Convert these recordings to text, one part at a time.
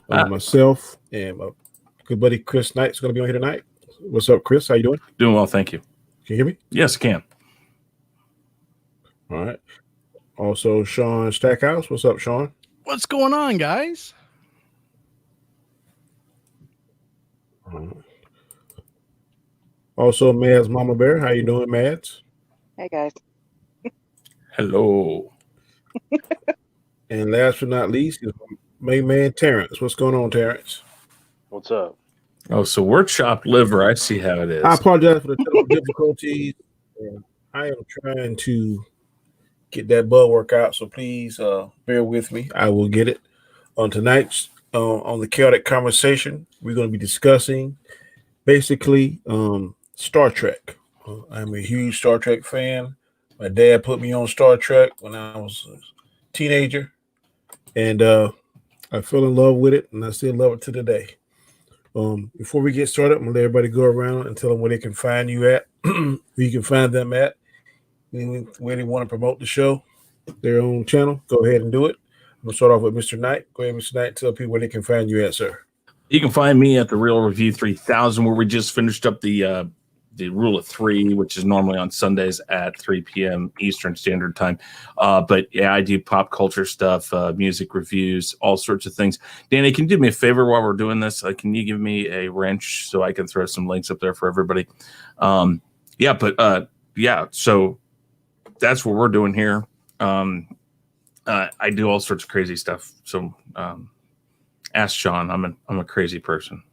Myself and my good buddy Chris Knight's going to be on here tonight. What's up, Chris? How you doing? Doing well, thank you. Can you hear me? Yes, I can. All right. Also, Sean Stackhouse. What's up, Sean? What's going on, guys? Also, Mads Mama Bear. How you doing, Mads? Hey, guys. Hello. And last but not least is my main man Terrence. What's going on, Terrence? What's up? Oh, so we're chopped liver. I see how it is. I apologize for the technical difficulties. I am trying to get that butt work out, so please bear with me. I will get it. On tonight's on the Chaotic Conversation, we're going to be discussing basically Star Trek. I'm a huge Star Trek fan. My dad put me on Star Trek when I was a teenager, and I fell in love with it, and I still love it to today. Before we get started, I'm going to let everybody go around and tell them where they can find you at, where you can find them at, where they want to promote the show, their own channel. Go ahead and do it. I'm going to start off with Mr. Knight. Go ahead, Mr. Knight, tell people where they can find you at, sir. You can find me at the Real Review 3000, where we just finished up the Rule of Three, which is normally on Sundays at 3 p.m. Eastern Standard Time. But yeah, I do pop culture stuff, music reviews, all sorts of things. Danny, can you do me a favor while we're doing this? Can you give me a wrench so I can throw some links up there for everybody? So that's what we're doing here. I do all sorts of crazy stuff. So ask Sean. I'm a crazy person.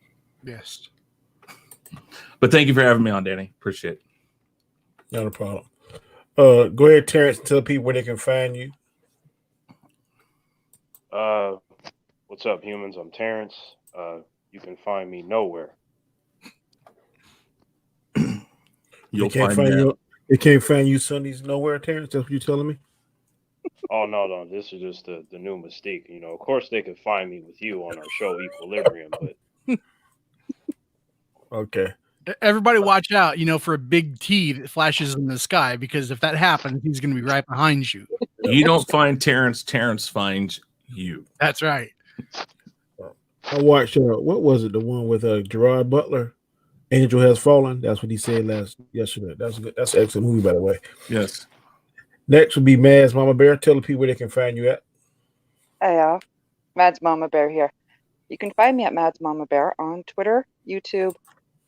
Yes. But thank you for having me on, Danny. Appreciate it. Not a problem. Go ahead, Terrence, and tell people where they can find you. What's up, humans? I'm Terrence. You can find me nowhere. You'll find me. They can't find you Sundays nowhere, Terrence. That's what you're telling me? Oh, no. This is just the new mystique. You know, of course they could find me with you on our show Equilibrium, but okay. Everybody watch out, for a big T that flashes in the sky, because if that happens, he's going to be right behind you. You don't find Terrence. Terrence finds you. That's right. I watched, what was it? The one with Gerard Butler, Angel Has Fallen. That's what he said yesterday. That's good. That's an excellent movie, by the way. Yes. Next would be Mads Mama Bear. Tell the people where they can find you at. Hey, y'all. Mads Mama Bear here. You can find me at Mads Mama Bear on Twitter, YouTube,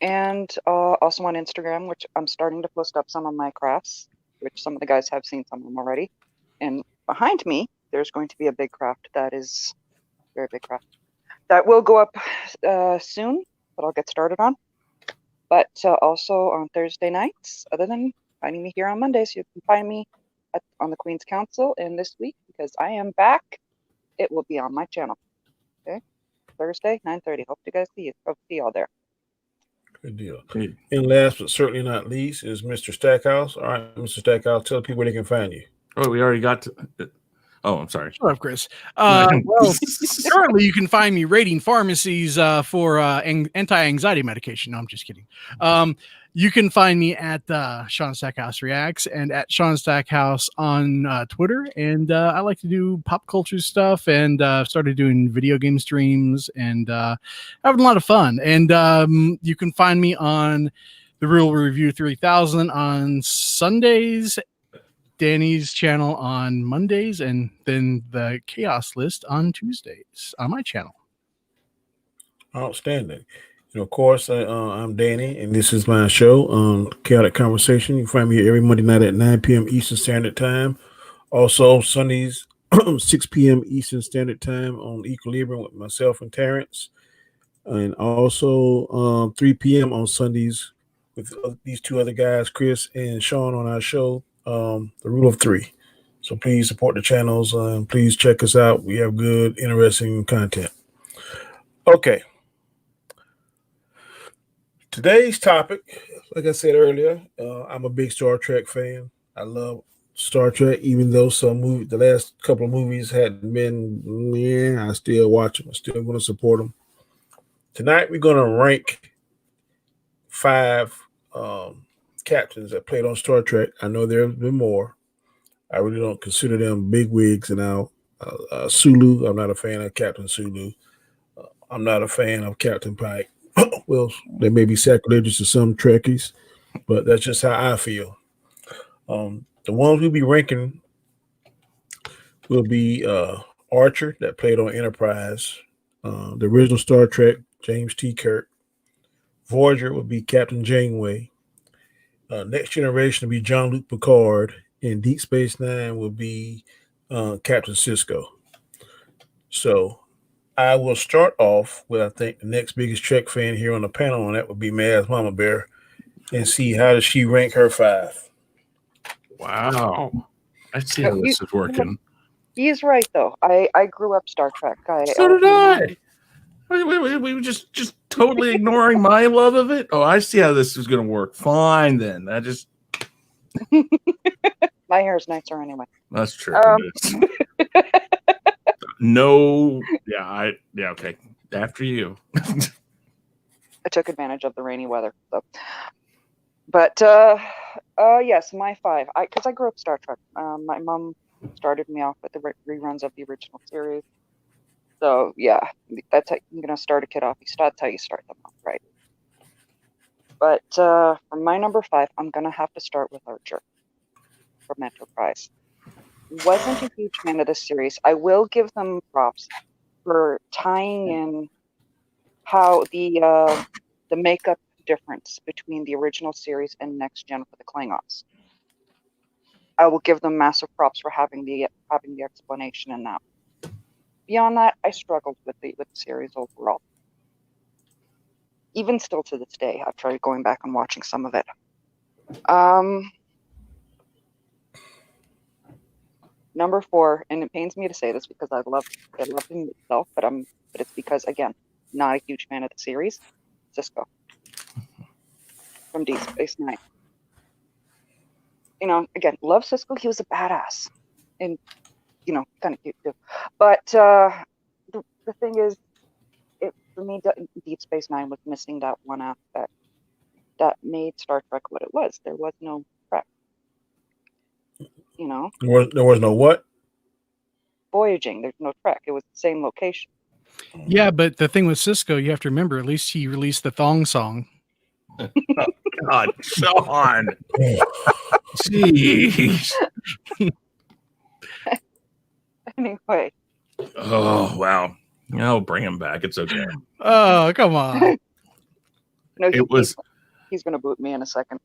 and also on Instagram, which I'm starting to post up some of my crafts, which some of the guys have seen some of them already. And behind me, there's going to be a big craft that is a very big craft that will go up soon, that I'll get started on. But also on Thursday nights, other than finding me here on Mondays, you can find me on the Queen's Council. And this week, because I am back, it will be on my channel. Okay, Thursday, 9:30. Hope you guys see y'all there. Good deal. And last but certainly not least is Mr. Stackhouse. All right, Mr. Stackhouse, tell people where they can find you. Oh, we already got to. Oh, I'm sorry. Shut up, Chris. Currently you can find me raiding pharmacies for anti-anxiety medication. No, I'm just kidding. You can find me at Sean Stackhouse Reacts and at Sean Stackhouse on Twitter. And I like to do pop culture stuff, and started doing video game streams and having a lot of fun. And you can find me on the Real Review 3000 on Sundays, Danny's channel on Mondays, and then the Chaos List on Tuesdays on my channel. Outstanding. Of course, I'm Danny, and this is my show, Chaotic Conversation. You can find me here every Monday night at 9 p.m. Eastern Standard Time. Also, Sundays, 6 p.m. Eastern Standard Time on Equilibrium with myself and Terrence. And also 3 p.m. on Sundays with these two other guys, Chris and Sean, on our show, The Rule of Three. So please support the channels. Please check us out. We have good, interesting content. Okay. Today's topic, like I said earlier, I'm a big Star Trek fan. I love Star Trek, even though the last couple of movies hadn't been, I still watch them. I'm still going to support them. Tonight, we're going to rank 5 captains that played on Star Trek. I know there have been more. I really don't consider them big wigs. And now Sulu, I'm not a fan of Captain Sulu. I'm not a fan of Captain Pike. Well, there may be sacrilegious to some Trekkies, but that's just how I feel. The ones we'll be ranking will be Archer, that played on Enterprise, the original Star Trek, James T. Kirk. Voyager would be Captain Janeway. Next Generation would be Jean Luc Picard, and Deep Space Nine will be Captain Cisco. So I will start off with I think the next biggest Trek fan here on the panel, and that would be Maz Mama Bear, and see how does she rank her five. Wow. I see No, how this is working. He's right though. I grew up Star Trek. So did I. We were just totally ignoring my love of it. Oh, I see how this is going to work. Fine, then. My hair is nicer anyway. That's true. No, yeah, okay. After you. I took advantage of the rainy weather. So. But yes, my five. Because I grew up Star Trek. My mom started me off with the reruns of the original series. So yeah, that's how you're gonna start a kid off. That's how you start them off, right? But for my number five, I'm gonna have to start with Archer from Enterprise. Wasn't a huge fan of this series. I will give them props for tying in how the makeup difference between the original series and Next Gen for the Klingons. I will give them massive props for having the explanation in that. Beyond that, I struggled with the series overall. Even still to this day, I've tried going back and watching some of it. Number four, and it pains me to say this because I love him itself, but it's because again, not a huge fan of the series. Cisco from Deep Space Nine. Again, love Cisco. He was a badass, and kind of cute too. But the thing is, for me, Deep Space Nine was missing that one aspect that made Star Trek what it was. There was no Trek. There was no what? Voyaging. There's no Trek. It was the same location. Yeah, but the thing with Cisco, you have to remember, at least he released the thong song. Oh, God, Sean. Jeez. Anyway. Oh, wow. I'll bring him back. It's okay. Oh, come on. No, he's going to boot me in a second.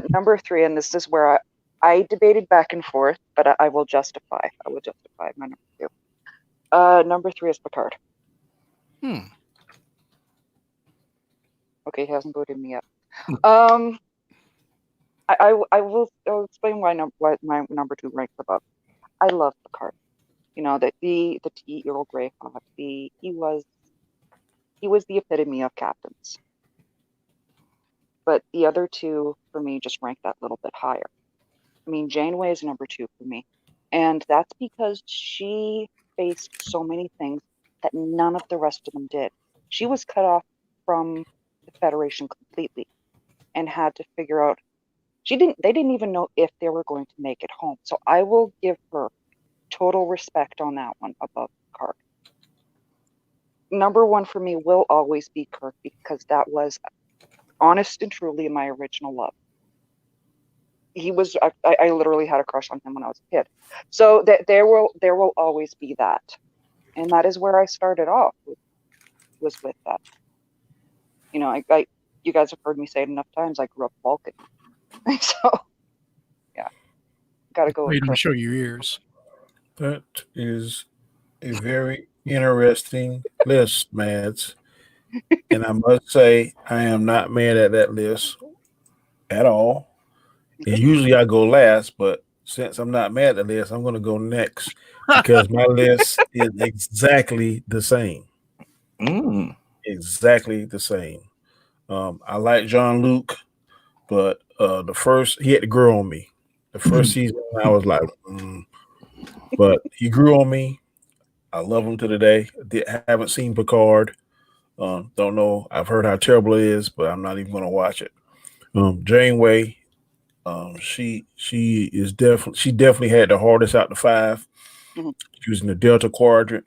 Number three, and this is where I debated back and forth, but I will justify. I will justify my number two. Number three is Picard. Okay, he hasn't booted me yet. I will explain why my number two ranks above. I love Picard. The tea Earl Grey hot. He was the epitome of captains. But the other two for me just rank that little bit higher. I mean, Janeway is number two for me, and that's because she faced so many things that none of the rest of them did. She was cut off from the Federation completely, and had to figure out. They didn't even know if they were going to make it home. So I will give her total respect on that one above Kirk. Number one for me will always be Kirk, because that was honest and truly my original love. He was. I literally had a crush on him when I was a kid. So there will always be that, and that is where I started off. Was with that. You guys have heard me say it enough times. I grew up Vulcan, so yeah, gotta go. Wait, show your ears. That is a very interesting list, Mads. And I must say, I am not mad at that list at all. And usually I go last, but since I'm not mad at the list, I'm going to go next because my list is exactly the same. Exactly the same. I like Jean-Luc, but he had to grow on me. The first season, I was like, but he grew on me. I love him to today. Haven't seen Picard. Don't know. I've heard how terrible it is, but I'm not even going to watch it. Janeway, she definitely had the hardest out the five. She was in the Delta Quadrant.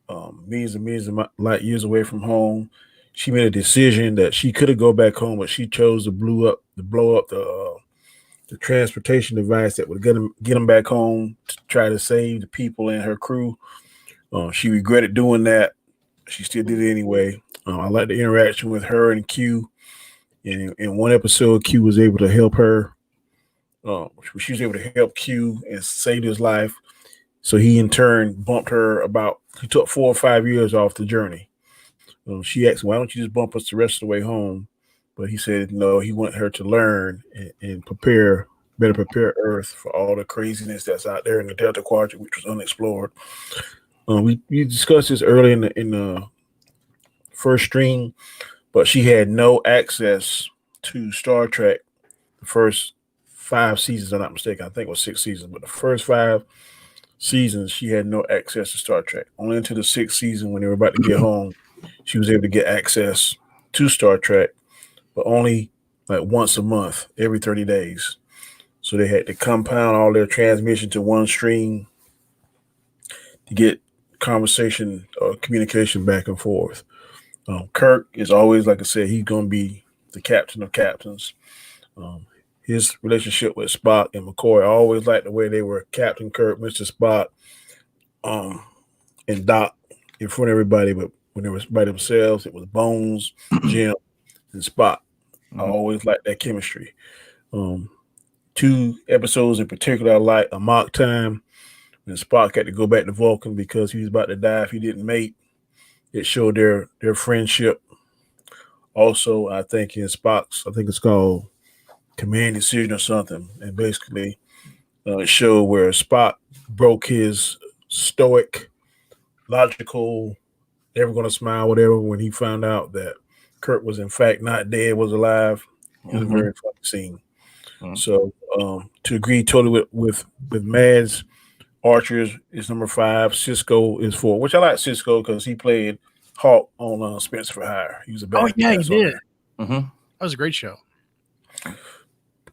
millions and millions of light years away from home. She made a decision that she could have go back home, but she chose to blow up the transportation device that would get them back home to try to save the people and her crew. She regretted doing that. She still did it anyway. I like the interaction with her and Q. In one episode, Q was able to help her. She was able to help Q and save his life. So he in turn bumped her about. He took 4 or 5 years off the journey. She asked, "Why don't you just bump us the rest of the way home?" But he said no. He wanted her to learn and better prepare Earth for all the craziness that's out there in the Delta Quadrant, which was unexplored. We discussed this early in the first stream, but she had no access to Star Trek the first 5 seasons. I'm not mistaken. I think it was 6 seasons, but the first 5 seasons she had no access to Star Trek. Only until the 6th season, when they were about to get home, she was able to get access to Star Trek, but only like once a month, every 30 days. So they had to compound all their transmission to one stream to get conversation or communication back and forth. Kirk is always, like I said, he's going to be the captain of captains. His relationship with Spock and McCoy, I always liked the way they were Captain Kirk, Mr. Spock, and Doc in front of everybody. But when they were by themselves, it was Bones, Jim, and Spock. I always liked that chemistry. 2 episodes in particular I like: A Mock Time, when Spock had to go back to Vulcan because he was about to die if he didn't mate. It showed their friendship. Also, I think in Spock's, I think it's called Command Decision or something, and basically it showed where Spock broke his stoic, logical, never going to smile, whatever, when he found out that Kirk was in fact not dead, was alive. It was a very funny scene. So to agree totally with Mads, Archer is number 5. Cisco is 4, which I like Cisco because he played Hawk on Spencer for Hire. He was a bad. Oh yeah, he did. That was a great show.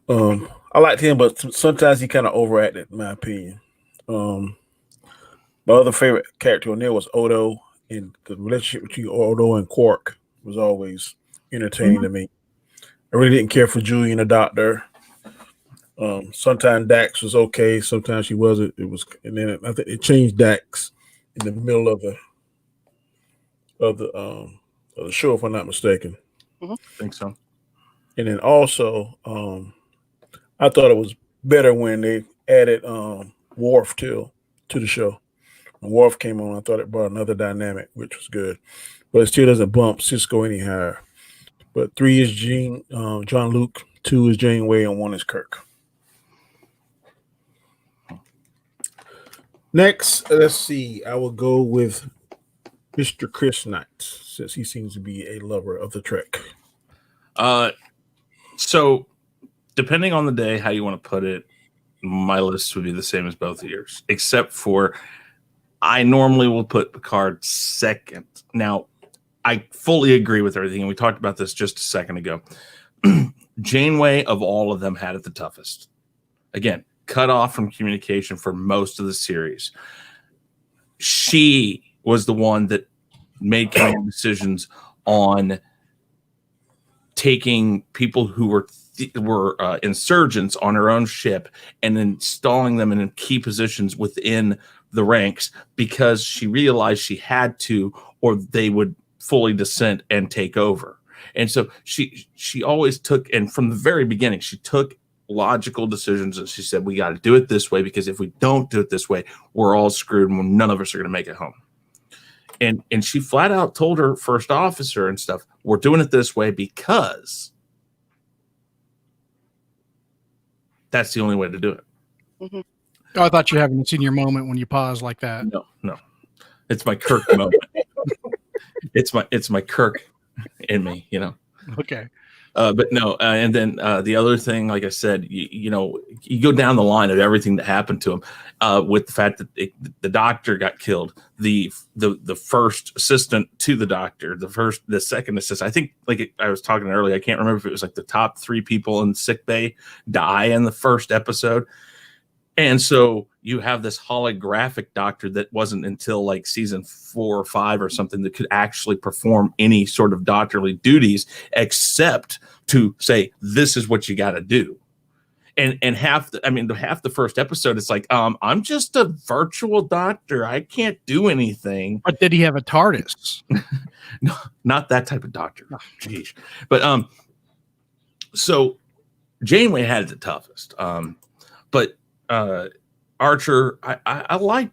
I liked him, but sometimes he kind of overacted, in my opinion. My other favorite character on there was Odo, and the relationship between Odo and Quark was always entertaining to me. I really didn't care for Julian, the Doctor. Sometimes Dax was okay, sometimes she wasn't. It was, and then I think it changed Dax in the middle of the show, if I'm not mistaken. I think so. And then also, I thought it was better when they added Worf to the show. When Worf came on, I thought it brought another dynamic, which was good. But it still doesn't bump Cisco any higher. But 3 is John Luke, 2 is Janeway, and 1 is Kirk. Next, let's see. I will go with Mr. Chris Knight, since he seems to be a lover of the Trek. So, depending on the day, how you want to put it, my list would be the same as both of yours, except for I normally will put Picard second. Now, I fully agree with everything, and we talked about this just a second ago. Janeway, of all of them, had it the toughest. Again, cut off from communication for most of the series. She was the one that made kind of decisions on taking people who were insurgents on her own ship and installing them in key positions within the ranks because she realized she had to, or they would fully dissent and take over. And so she always took, and from the very beginning, she took logical decisions, and she said, we got to do it this way, because if we don't do it this way, we're all screwed and none of us are going to make it home. And she flat out told her first officer and stuff, we're doing it this way because that's the only way to do it. Mm-hmm. Oh, I thought you were having a senior moment when you pause like that. No. It's my Kirk moment. It's my Kirk in me, you know. Okay. But no, and then the other thing, like I said, you go down the line of everything that happened to him, with the fact that the doctor got killed, the first assistant to the doctor, the second assistant. I think, like I was talking earlier, I can't remember if it was like the top 3 people in sick bay die in the first episode. And so you have this holographic doctor that wasn't until like season 4 or 5 or something that could actually perform any sort of doctorly duties except to say, this is what you got to do. And half the first episode, it's like, I'm just a virtual doctor. I can't do anything. But did he have a TARDIS? No, not that type of doctor. Jeez. But so Janeway had it the toughest. But Archer, I like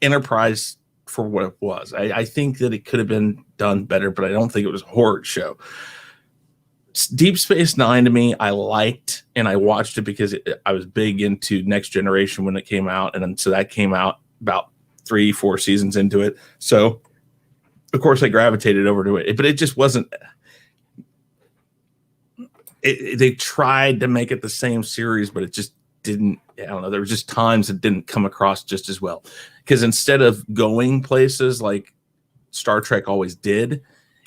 Enterprise for what it was. I think that it could have been done better, but I don't think it was a horror show. Deep Space Nine to me, I liked, and I watched it because I was big into Next Generation when it came out, and then so that came out about 3-4 seasons into it. So, of course, I gravitated over to it, but it just wasn't. They tried to make it the same series, but it just didn't. I don't know. There were just times it didn't come across just as well, because instead of going places like Star Trek always did,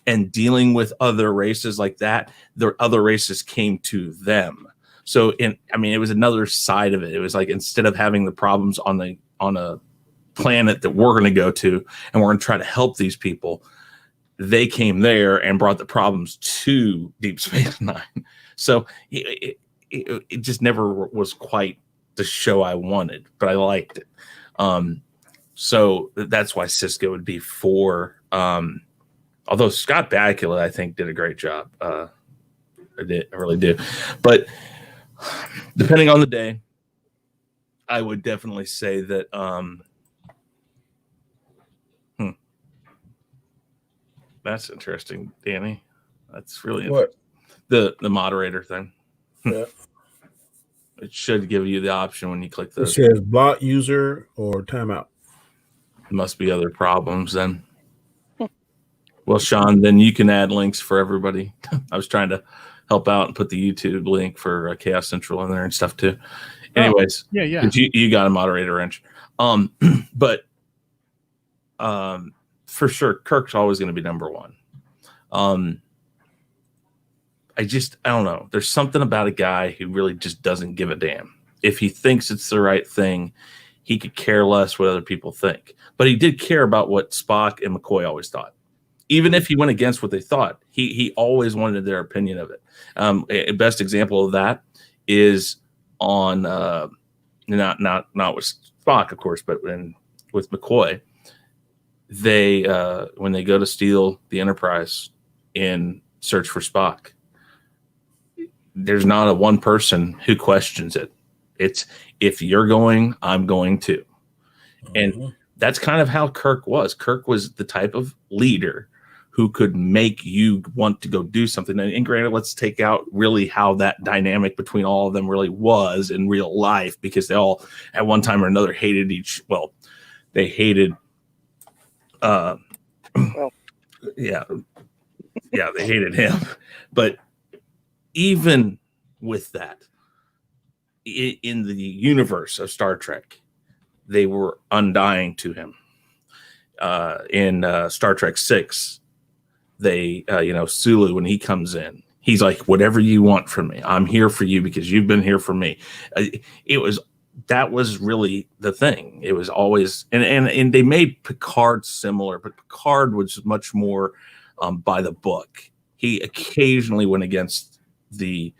and dealing with other races like that, the other races came to them. So, it was another side of it. It was like, instead of having the problems on a planet that we're going to go to, and we're going to try to help these people, they came there and brought the problems to Deep Space Nine. So it just never was quite the show I wanted, but I liked it. So that's why Cisco would be 4. Although Scott Bakula, I think, did a great job. I really do. But depending on the day, I would definitely say that. That's interesting, Danny. That's really What? The moderator thing. Yeah. It should give you the option when you click It those. says block user or timeout. Must be other problems then. Well, Sean, then you can add links for everybody. I was trying to help out and put the YouTube link for Chaos Central in there and stuff too. Anyways, yeah. You got a moderator wrench. But for sure, Kirk's always going to be number 1. I don't know. There's something about a guy who really just doesn't give a damn. If he thinks it's the right thing, he could care less what other people think. But he did care about what Spock and McCoy always thought. Even if he went against what they thought, he always wanted their opinion of it. A best example of that is on not with Spock, of course, but with McCoy. They when they go to steal the Enterprise in search for Spock, there's not a one person who questions it. It's, if you're going, I'm going too. And that's kind of how Kirk was. Kirk was the type of leader who could make you want to go do something. And granted, let's take out really how that dynamic between all of them really was in real life, because they all at one time or another hated they hated they hated him. But even with that, in the universe of Star Trek, they were undying to him. In Star Trek 6, they, Sulu, when he comes in, he's like, whatever you want from me, I'm here for you because you've been here for me. That was really the thing. It was always, and they made Picard similar, but Picard was much more by the book. He occasionally went against the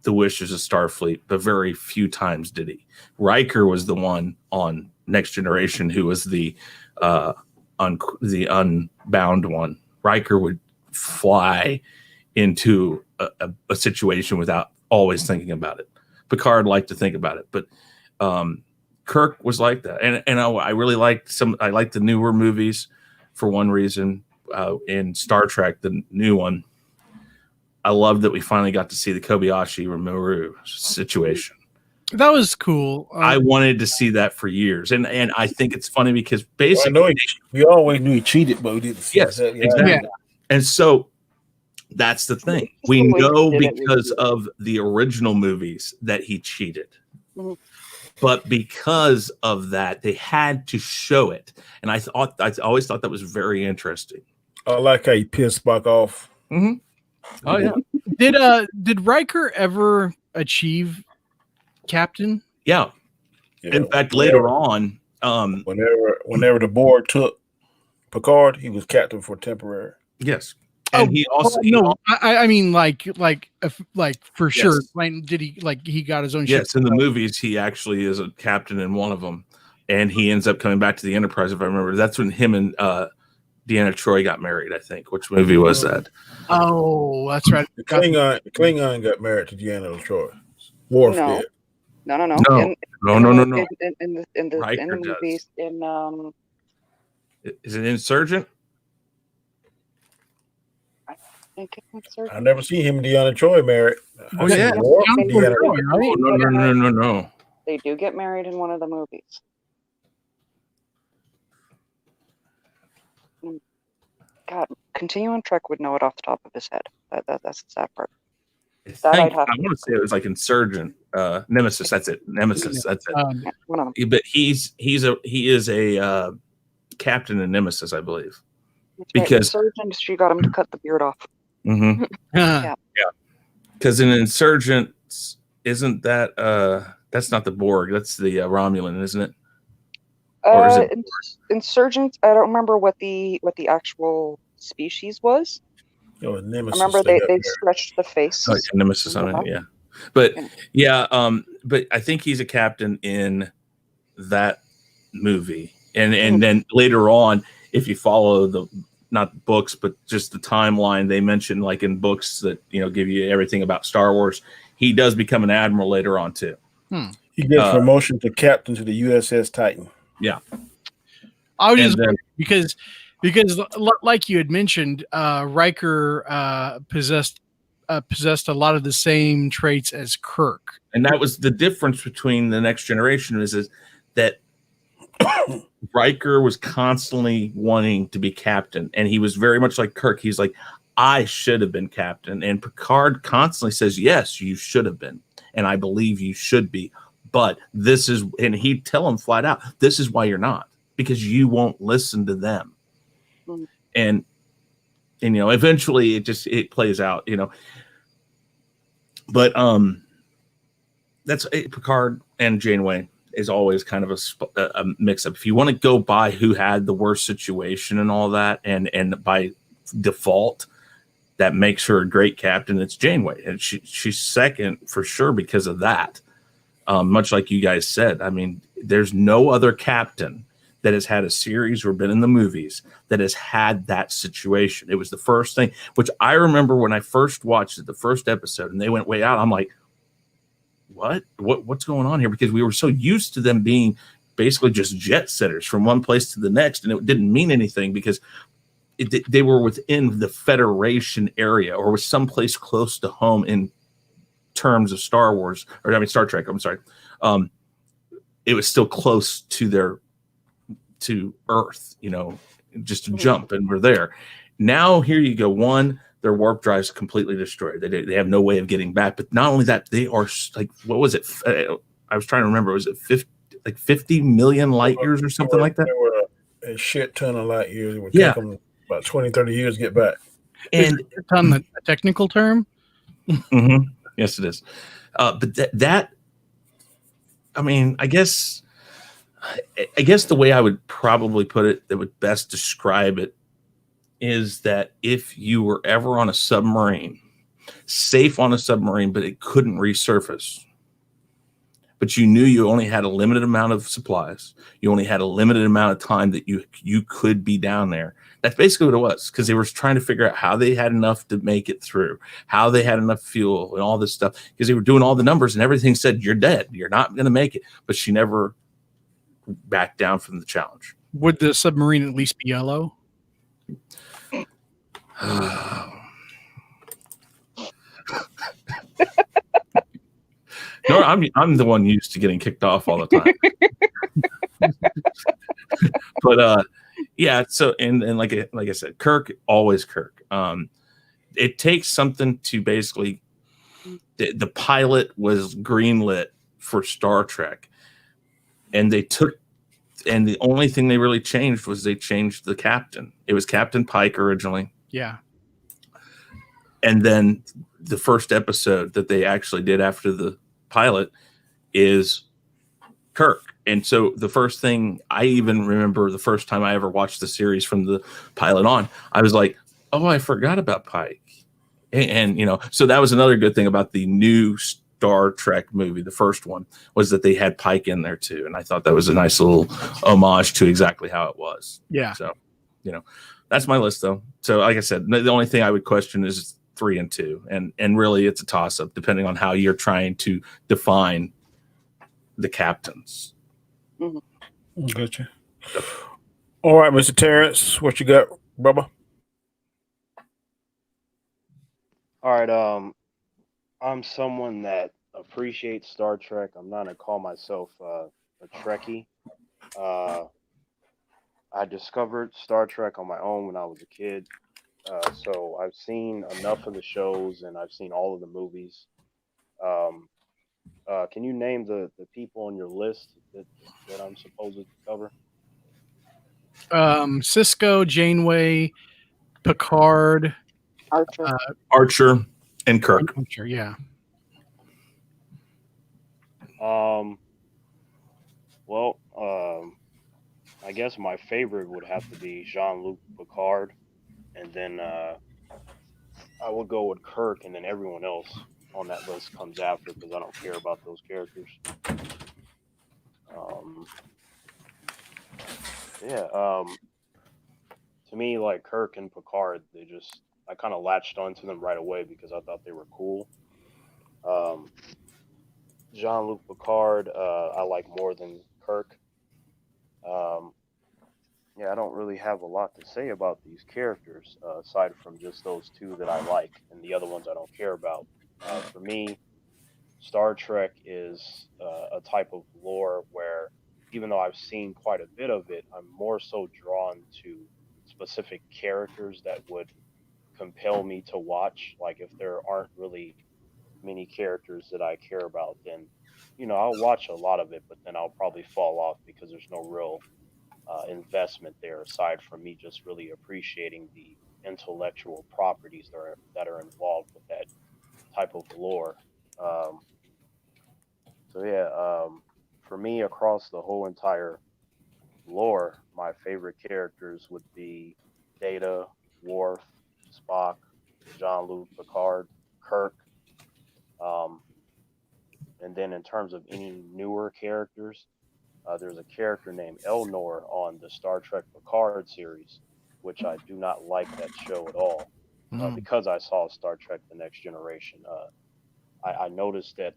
wishes of Starfleet, but very few times did he. Riker was the one on Next Generation who was the unbound one. Riker would fly into a situation without always thinking about it. Picard liked to think about it, but Kirk was like that. And I really liked I liked the newer movies for one reason. In Star Trek, the new one, I loved that we finally got to see the Kobayashi Maru situation. That was cool. I wanted to see that for years, and I think it's funny because basically we always knew he cheated, but we didn't see yes, that. exactly. Yeah. And so that's the thing. We know because of the original movies that he cheated. Mhm. But because of that, they had to show it. And I always thought that was very interesting. I like how he pissed Spock off. Mm-hmm. Oh yeah. Did Riker ever achieve captain. Yeah. Yeah, In fact, later on, whenever the board took Picard, he was captain for temporary. yes. And he also I mean like for sure. Yes. Like, did he he got his own ship? yes, in the movies, he actually is a captain in one of them, and he ends up coming back to the Enterprise. If I remember, that's when him and Deanna Troi got married. I think. Which movie was that? Oh, that's right. The Klingon got married to Deanna Troi. Worf No. did. No. No. In the Riker does. movies, Is it Insurgent? I think it's Insurgent. I never seen him and Deanna Troi married. Oh, I seen yeah. Worf and Deanna Deanna Troi, right? Oh, no. They do get married in one of the movies. God, continuing Trek would know it off the top of his head. That's the sad part. I want to say it was like Insurgent, Nemesis. That's it. Nemesis. That's it. Yeah, one of them. But he is a captain in Nemesis, I believe. That's Because right. Insurgent, she got him to cut the beard off. mm-hmm. Yeah. Because in Insurgent, isn't that that's not the Borg? That's the Romulan, isn't it? Or is it Insurgent? I don't remember what the actual species was. Nemesis. I remember they stretched the face. Oh, yeah, Nemesis on it, yeah. But but I think he's a captain in that movie, and then later on, if you follow the not books but just the timeline, they mention like in books that give you everything about Star Wars. He does become an admiral later on too. He gets promotion to captain to the USS Titan. Yeah, I was just wondering because like you had mentioned, Riker possessed a lot of the same traits as Kirk, and that was the difference between the Next Generation is that Riker was constantly wanting to be captain, and he was very much like Kirk. He's like, I should have been captain, and Picard constantly says, yes, you should have been, and I believe you should be, but this is, and he'd tell him flat out, this is why you're not, because you won't listen to them. And eventually it plays out, but that's Picard and Janeway is always kind of a mix up. If you want to go by who had the worst situation and all that, and by default that makes her a great captain, it's Janeway, and she's second for sure because of that. Much like you guys said, I mean, there's no other captain that has had a series or been in the movies that has had that situation. It was the first thing, which I remember when I first watched it, the first episode, and they went way out. I'm like, what's going on here? Because we were so used to them being basically just jet setters from one place to the next, and it didn't mean anything because they were within the Federation area or was someplace close to home in terms of Star Wars, or I mean Star Trek. I'm sorry. It was still close to Earth, just a jump, and we're there. Now here you go. One, their warp drive's completely destroyed. They have no way of getting back. But not only that, they are like, what was it? I was trying to remember. Was it 50 million light years or something like that? There were a shit ton of light years. It would take them about 20, 30 years to get back. And on the technical term? Mm-hmm. Yes, it is. But that, I mean, I guess the way I would probably put it that would best describe it is that if you were ever on a submarine, safe on a submarine, but it couldn't resurface, but you knew you only had a limited amount of supplies, you only had a limited amount of time that you could be down there. That's basically what it was, because they were trying to figure out how they had enough to make it through, how they had enough fuel and all this stuff, because they were doing all the numbers and everything said, you're dead, you're not going to make it. But she never backed down from the challenge. Would the submarine at least be yellow? No, I'm the one used to getting kicked off all the time. But yeah, so and like I said, Kirk, always Kirk. It takes something to basically the pilot was greenlit for Star Trek, and the only thing they really changed was they changed the captain. It was Captain Pike originally. Yeah. And then the first episode that they actually did after the pilot, is Kirk. And so the first thing I even remember, the first time I ever watched the series from the pilot on, I was like, oh, I forgot about Pike. And so that was another good thing about the new Star Trek movie. The first one was that they had Pike in there too. And I thought that was a nice little homage to exactly how it was. Yeah. So, that's my list though. So like I said, the only thing I would question is 3 and 2. And really it's a toss up depending on how you're trying to define the captains. Mm-hmm. Gotcha. All right, Mr. Terrence, what you got, brother? All right. I'm someone that appreciates Star Trek. I'm not gonna call myself a Trekkie. Uh, I discovered Star Trek on my own when I was a kid. So I've seen enough of the shows and I've seen all of the movies. Um, can you name the people on your list that I'm supposed to cover? Cisco, Janeway, Picard, Archer. Archer and Kirk. Archer, yeah. Um, well, I guess my favorite would have to be Jean-Luc Picard, and then I would go with Kirk, and then everyone else on that list comes after because I don't care about those characters. Um, yeah. To me, like Kirk and Picard, I kind of latched onto them right away because I thought they were cool. Um, Jean-Luc Picard, I like more than Kirk. Um, yeah, I don't really have a lot to say about these characters aside from just those two that I like, and the other ones I don't care about. For me, Star Trek is a type of lore where, even though I've seen quite a bit of it, I'm more so drawn to specific characters that would compel me to watch. Like if there aren't really many characters that I care about, then I'll watch a lot of it, but then I'll probably fall off because there's no real investment there aside from me just really appreciating the intellectual properties that are involved with that type of lore. Um, so yeah, for me across the whole entire lore, my favorite characters would be Data, Worf, Spock, Jean-Luc Picard, Kirk. Um, and then in terms of any newer characters, there's a character named Elnor on the Star Trek Picard series, which I do not like that show at all Mm. because I saw Star Trek: The Next Generation. I noticed that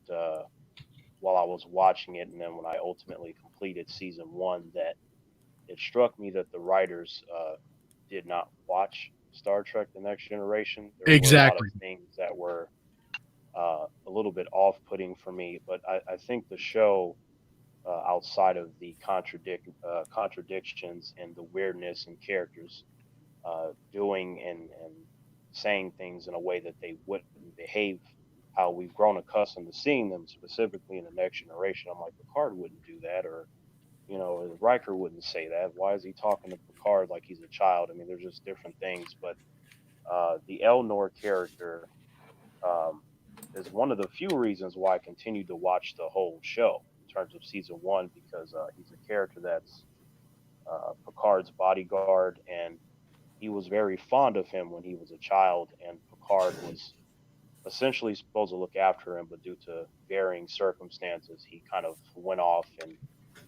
while I was watching it, and then when I ultimately completed season one, that it struck me that the writers did not watch Star Trek: The Next Generation. There were a lot of Exactly. things that were a little bit off-putting for me, but I think the show, outside of the contradictions and the weirdness in characters doing and saying things in a way that they wouldn't behave how we've grown accustomed to seeing them, specifically in the Next Generation. I'm like, Picard wouldn't do that, or Riker wouldn't say that. Why is he talking to Picard like he's a child? I mean, there's just different things. But the Elnor character um, is one of the few reasons why I continued to watch the whole show in terms of season one, because he's a character that's Picard's bodyguard, and he was very fond of him when he was a child, and Picard was essentially supposed to look after him, but due to varying circumstances, he kind of went off and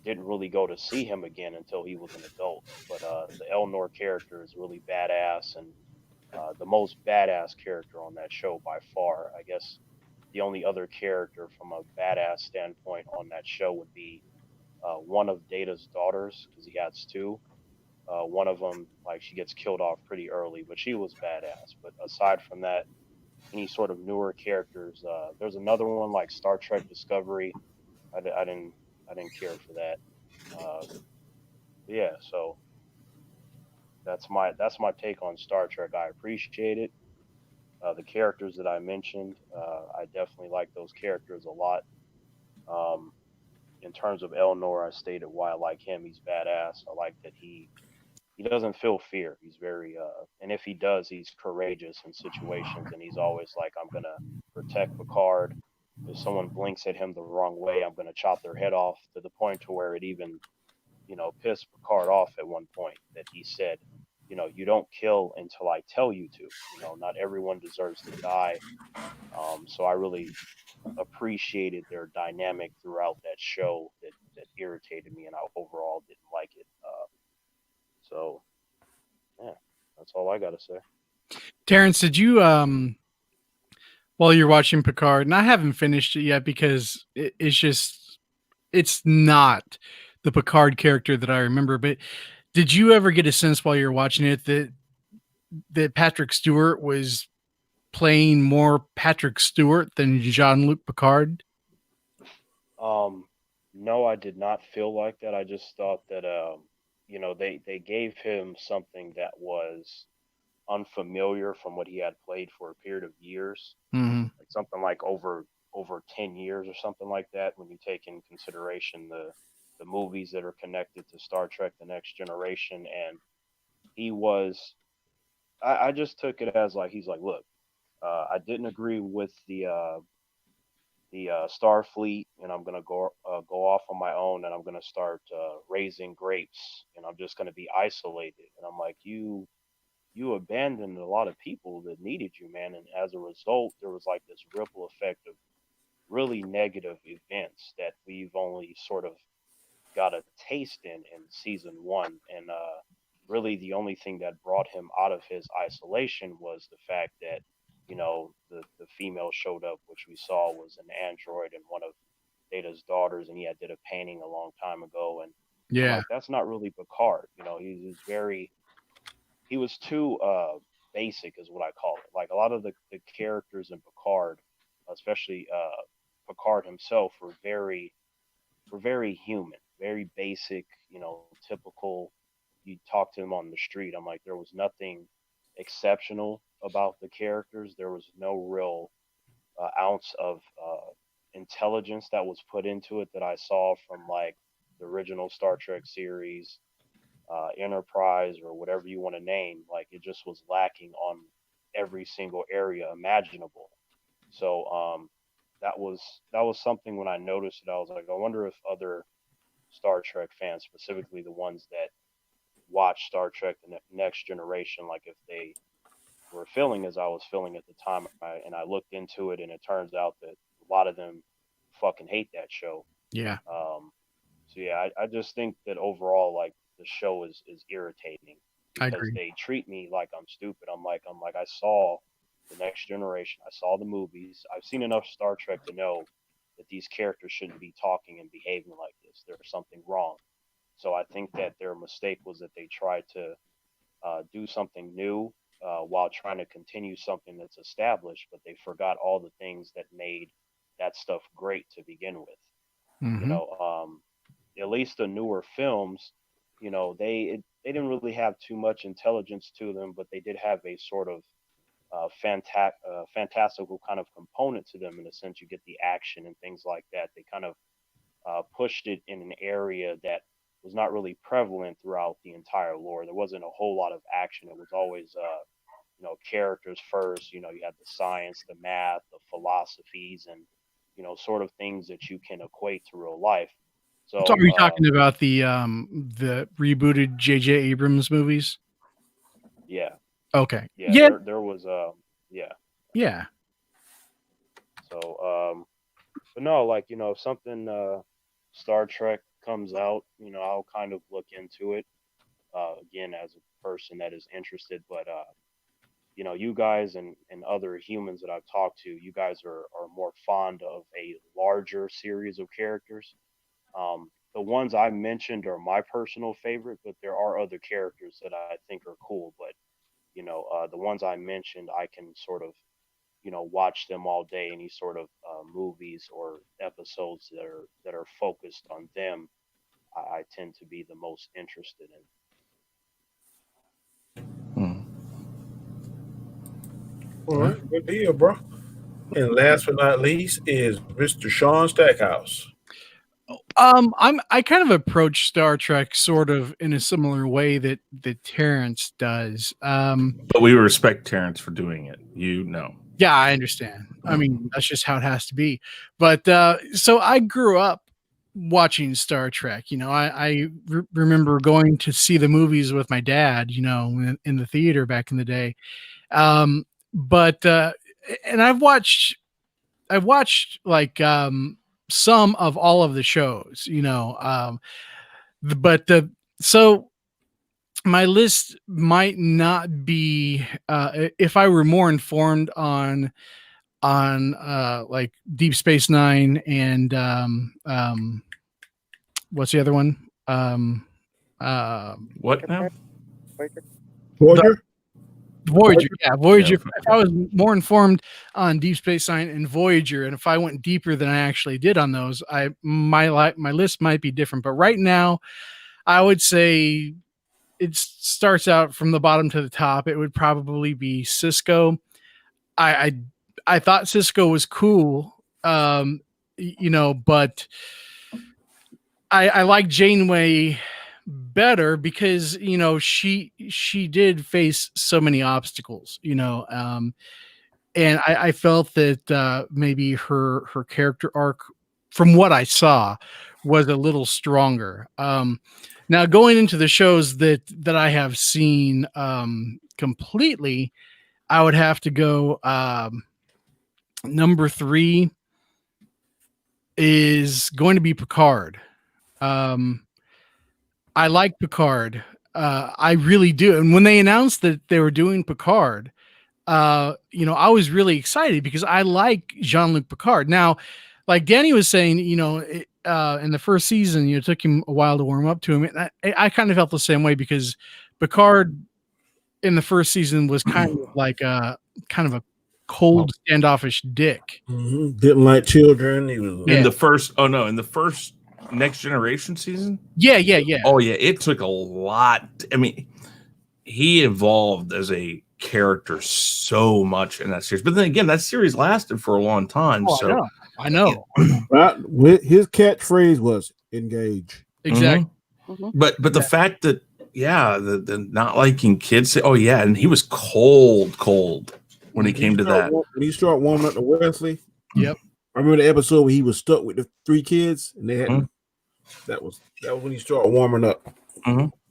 didn't really go to see him again until he was an adult. But the Elnor character is really badass, and the most badass character on that show by far. I guess the only other character from a badass standpoint on that show would be one of Data's daughters, because he has two. One of them, like, she gets killed off pretty early, but she was badass. But aside from that, any sort of newer characters, there's another one like Star Trek Discovery. I didn't care for that. Uh, yeah, so that's my take on Star Trek. I appreciate it. The characters that I mentioned, I definitely like those characters a lot. Um, in terms of Elnor, I stated why I like him. He's badass. I like that he doesn't feel fear. He's very and if he does, he's courageous in situations, and he's always like, I'm gonna protect Picard. if someone blinks at him the wrong way, I'm going to chop their head off, to the point to where it even, pissed Picard off at one point that he said, you don't kill until I tell you to. Not everyone deserves to die. So I really appreciated their dynamic throughout that show that irritated me, and I overall didn't like it. So yeah, that's all I got to say. Terrence, did you while you're watching Picard, and I haven't finished it yet because it's not the Picard character that I remember, but did you ever get a sense while you're watching it that Patrick Stewart was playing more Patrick Stewart than Jean-Luc Picard? No, I did not feel like that. I just thought that they gave him something that was unfamiliar from what he had played for a period of years, Mm-hmm. like something like over 10 years or something like that, when you take in consideration the movies that are connected to Star Trek The Next Generation. And he was, I just took it as like, he's like, look, I didn't agree with the Starfleet, and I'm gonna go off on my own, and I'm gonna start raising grapes, and I'm just gonna be isolated. And I'm like, you abandoned a lot of people that needed you, man. And as a result, there was like this ripple effect of really negative events that we've only sort of got a taste in season one. And really, the only thing that brought him out of his isolation was the fact that the female showed up, which we saw was an android and one of Data's daughters, and he had did a painting a long time ago. And I'm Yeah, like, that's not really Picard. He was too basic, is what I call it. Like a lot of the characters in Picard, especially Picard himself, were very human, very basic, typical. You talk to him on the street. I'm like, there was nothing exceptional about the characters. There was no real ounce of intelligence that was put into it that I saw from like the original Star Trek series, Enterprise, or whatever you want to name. Like it just was lacking on every single area imaginable. So that was something when I noticed it. I was like, I wonder if other Star Trek fans, specifically the ones that watch Star Trek: The Next Generation, like if they were feeling as I was feeling at the time. And I looked into it, and it turns out that a lot of them fucking hate that show. yeah, So yeah, I just think that overall, like the show is irritating I because agree. they treat me like I'm stupid. I'm like I saw the Next Generation, I saw the movies, I've seen enough Star Trek to know that these characters shouldn't be talking and behaving like this. There's something wrong. So I think that their mistake was that they tried to do something new while trying to continue something that's established, but they forgot all the things that made that stuff great to begin with. You Mm-hmm. know, at least the newer films, they didn't really have too much intelligence to them, but they did have a sort of fantastical kind of component to them, in the sense you get the action and things like that. They kind of pushed it in an area that was not really prevalent throughout the entire lore. There wasn't a whole lot of action. It was always characters first. You had the science, the math, the philosophies, and sort of things that you can equate to real life. So are So you talking about the rebooted J.J. Abrams movies? yeah, Okay. yeah, Yeah. there was yeah. Yeah. So but no, like if something Star Trek comes out, I'll kind of look into it again as a person that is interested. But you guys and other humans that I've talked to, you guys are more fond of a larger series of characters. The ones I mentioned are my personal favorite, but there are other characters that I think are cool. But the ones I mentioned, I can sort of watch them all day. Any sort of movies or episodes that are focused on them, I tend to be the most interested in. Hmm. All right, good deal, bro. And last but not least is Mr. Sean Stackhouse. I kind of approach Star Trek sort of in a similar way that Terrence does. But we respect Terrence for doing it. You know. Yeah, I understand. I mean, that's just how it has to be. But so I grew up watching Star Trek. I remember going to see the movies with my dad, in the theater back in the day. But and I've watched like some of all of the shows, but so my list might not be if I were more informed on like Deep Space Nine and what's the other one? What now? Voyager. Voyager, yeah, Voyager. Yeah. If I was more informed on Deep Space Nine and Voyager, and if I went deeper than I actually did on those, my list might be different. But right now, I would say it starts out from the bottom to the top. It would probably be Cisco. I thought Cisco was cool, but I like Janeway better because she did face so many obstacles, and I felt that maybe her character arc, from what I saw, was a little stronger. Now going into the shows that I have seen completely, I would have to go. Number 3 is going to be Picard. I like Picard. I really do. And when they announced that they were doing Picard, I was really excited because I like Jean-Luc Picard. Now, like Danny was saying, in the first season, it took him a while to warm up to him. And I kind of felt the same way because Picard in the first season was kind of like a cold, standoffish dick. Mm-hmm. Didn't like children. He was In the first Next Generation season. Yeah. Oh yeah, it took a lot. I mean, he evolved as a character so much in that series. But then again, that series lasted for a long time. Oh, I know. Right. His catchphrase was "engage." Exactly. Mhm. But the fact that the not liking kids. Oh yeah, and he was cold when he came to that. When he started warming up to Wesley. Yep. I remember the episode where he was stuck with the 3 kids, and they had Mhm. that was when he started warming up.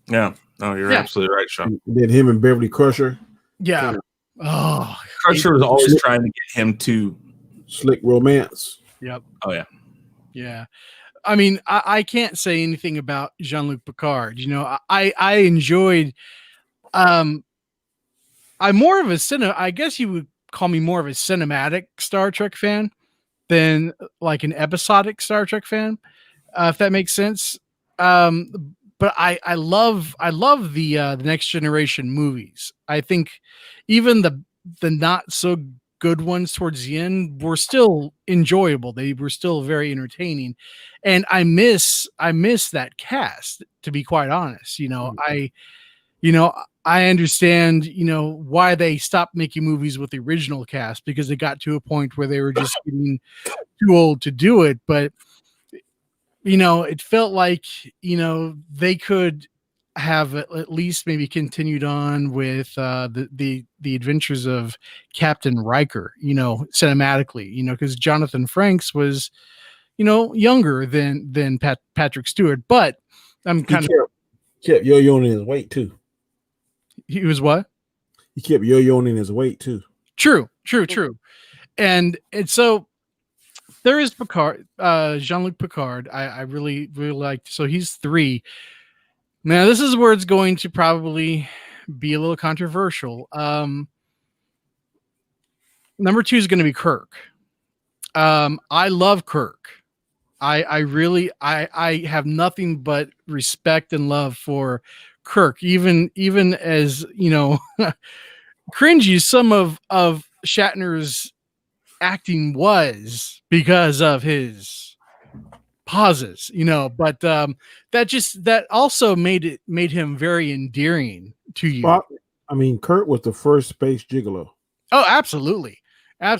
Yeah. No, you're absolutely right, Sean. And then him and Beverly Crusher. Yeah. Kinda Oh, Crusher was always trying to get him to. slick romance. yep. Oh yeah. Yeah. I mean, I can't say anything about Jean-Luc Picard. I enjoyed. I'm more of I guess you would call me more of a cinematic Star Trek fan than like an episodic Star Trek fan, if that makes sense. But I love the Next Generation movies. I think even the not so good ones towards the end were still enjoyable. They were still very entertaining, and I miss that cast, to be quite honest. I understand, why they stopped making movies with the original cast because they got to a point where they were just getting too old to do it. But, it felt like, they could have at least maybe continued on with the adventures of Captain Riker, cinematically, because Jonathan Frakes was, younger than Patrick Stewart. But I'm kind of kept yo-yoing in his weight too. He was what? He kept yo-yoing in his weight too. True. And so there is Picard, Jean-Luc Picard. I really, really liked. So he's 3. Now this is where it's going to probably be a little controversial. Number 2 is going to be Kirk. I love Kirk. I really have nothing but respect and love for Kirk, even as cringy some of Shatner's acting was because of his pauses, but that also made him very endearing to you. Well, I mean, Kurt was the first space gigolo. Oh, absolutely. I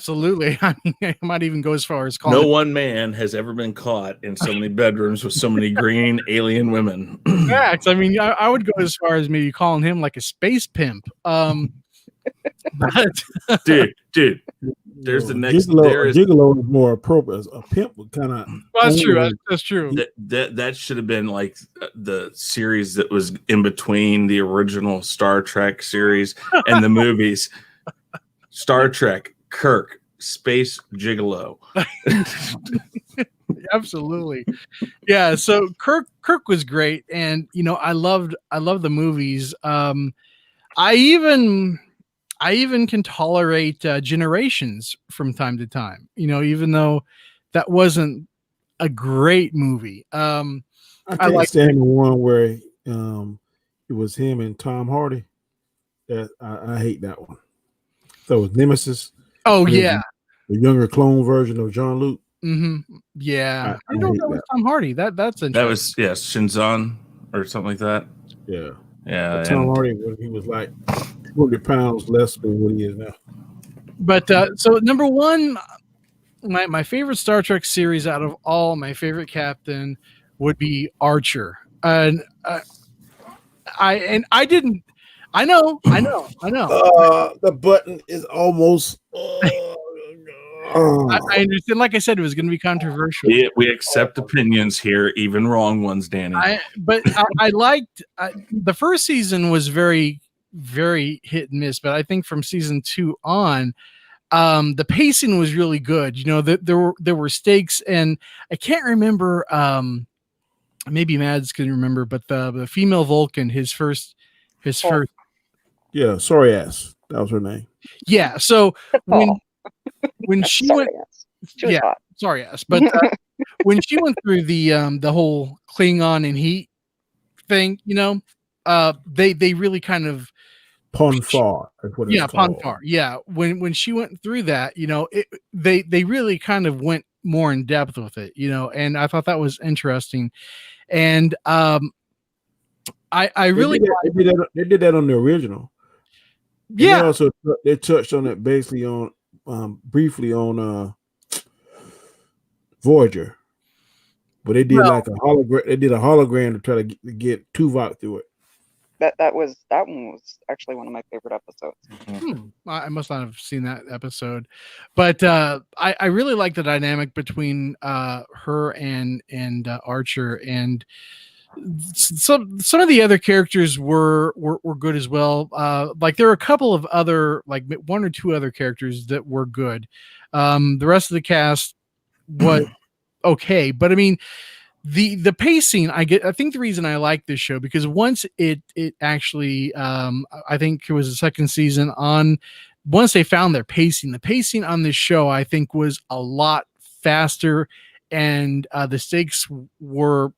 mean, I might even go as far as calling. No one man has ever been caught in so many bedrooms with so many green alien women. Facts. I mean, I would go as far as maybe calling him like a space pimp. But dude. There's the next. Gigolo is more appropriate. A pimp would kind of. well, that's true. That's true. That should have been like the series that was in between the original Star Trek series and the movies. Star Trek, Kirk, Space Gigolo. Absolutely. Yeah, so Kirk was great, and I loved the movies. I even can tolerate Generations from time to time, even though that wasn't a great movie. I can't stand the one where it was him and Tom Hardy. That I hate that one. So it was Nemesis. Oh yeah, the younger clone version of Jean-Luc. Mm-hmm. Yeah, I know hate that was that. Tom Hardy. That's interesting. That was Shinzon or something like that. Yeah. Yeah. Tom Hardy, when he was like 200 pounds less than what he is now. But so number one, my favorite Star Trek series out of all, my favorite captain would be Archer. And I didn't. I know. The button is almost. I understand. Like I said, it was going to be controversial. We accept opinions here, even wrong ones, Danny. But I liked the first season was very, very hit and miss. But I think from season 2 on, the pacing was really good. There were stakes, and I can't remember. Maybe Mads can remember, but the female Vulcan, his first. Yeah, sorry ass. That was her name. Yeah. So when she went, sorry ass. But when she went through the whole Klingon and heat thing, they really kind of Ponfar. Ponfar. Yeah. When she went through that, they really kind of went more in depth with it, and I thought that was interesting. And I really they did that on the original. Yeah. And they touched on it basically on briefly on Voyager, but they did like a hologram. They did a hologram to try to get Tuvok through it. That one was actually one of my favorite episodes. I must not have seen that episode, but I really like the dynamic between her and Archer, and some of the other characters were good as well. Like there were a couple of other, like 1 or 2 other characters that were good. The rest of the cast was okay, but I mean, the pacing, I think the reason I like this show, because once it actually I think it was the second season on, once they found their pacing, the pacing on this show I think was a lot faster, and the stakes were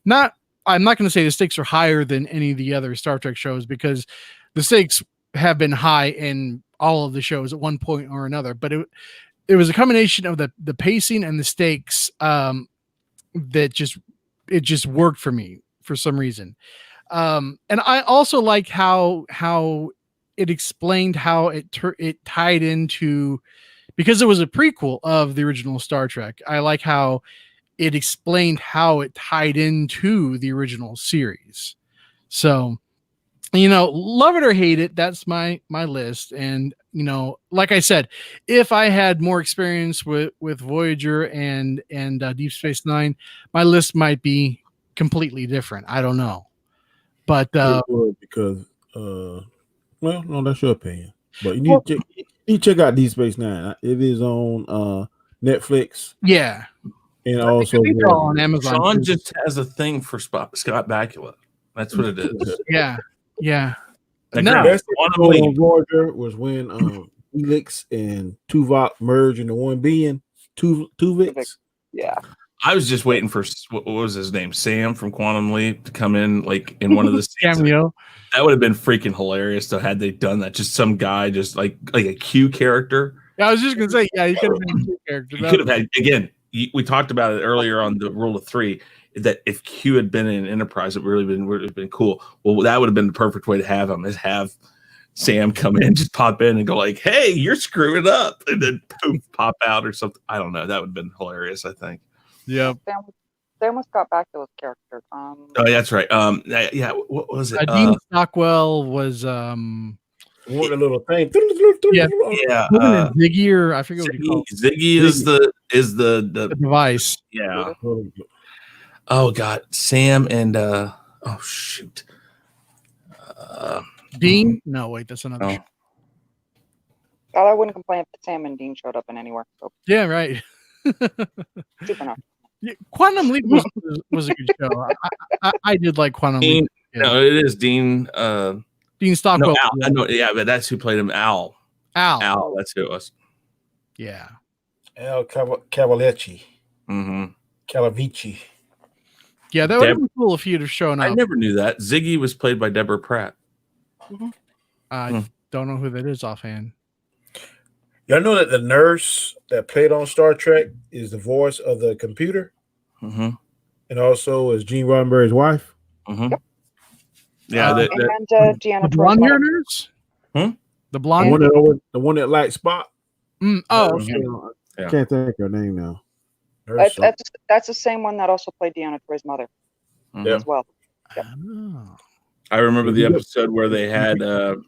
not, I'm not going to say the stakes are higher than any of the other Star Trek shows, because the stakes have been high in all of the shows at one point or another, but it was a combination of the pacing and the stakes that just worked for me for some reason. And I also like how it explained how it tied into, because it was a prequel of the original Star Trek. I like how it explained how it tied into the original series. So, love it or hate it, that's my list. And, like I said, if I had more experience with Voyager and Deep Space Nine, my list might be completely different. I don't know. But because well, no, that's your opinion. But you need to check out Deep Space Nine. It is on Netflix. Yeah. And also on Amazon. Sean just has a thing for Scott Bakula. That's what it is. Yeah. The best thing on Voyager was when Felix and Tuvok merged into one being. Tuvix. Yeah. I was just waiting for, what was his name, Sam from Quantum Leap, to come in like in one of the cameo. That would have been freaking hilarious. So had they done that, just some guy, just like a Q character. Yeah, I was just gonna say, yeah, you could have been a Q character. You could have had, again. We talked about it earlier on the Rule of 3, that if Q had been in Enterprise, it would have been cool. Well, that would have been the perfect way to have him, is have Sam come in, just pop in and go like, "Hey, you're screwing up," and then poof, pop out or something. I don't know. That would have been hilarious, I think. Yeah. They almost got back to those characters. Oh, that's right. Yeah. What was it? Dean Stockwell was want a little thing. Yeah. Yeah, And Ziggy, or I forget what you call Ziggy is the the device. yeah. Oh God, Sam and oh shoot, Dean? No, wait, that's another oh. show. Well, I wouldn't complain if Sam and Dean showed up in anywhere. So Yeah, right. Supernatural. Yeah, Quantum Leap was a good show. I did like Quantum Dean, Leap. Yeah. no, it is Dean. Dean Stockwell. No, Al. I know, yeah, but that's who played him. Al. Al. That's who it was. Yeah. Al Cavaletti. Mm-hmm. Calavici. Yeah, that would have been cool if he'd have shown up. I never knew that. Ziggy was played by Deborah Pratt. I don't know who that is offhand. Y'all know that the nurse that played on Star Trek is the voice of the computer, Mm-hmm. and also is Gene Roddenberry's wife. Mm-hmm. Yeah, And Deanna The Troy's blonde hair mother. nurse? Hmm? The The blonde one that likes Spock. Oh, Nurse, okay. Yeah. Can't think of her name now. Nurse That's the same one that also played Deanna Troy's mother Mhm. as well. Oh. I remember the episode where they had the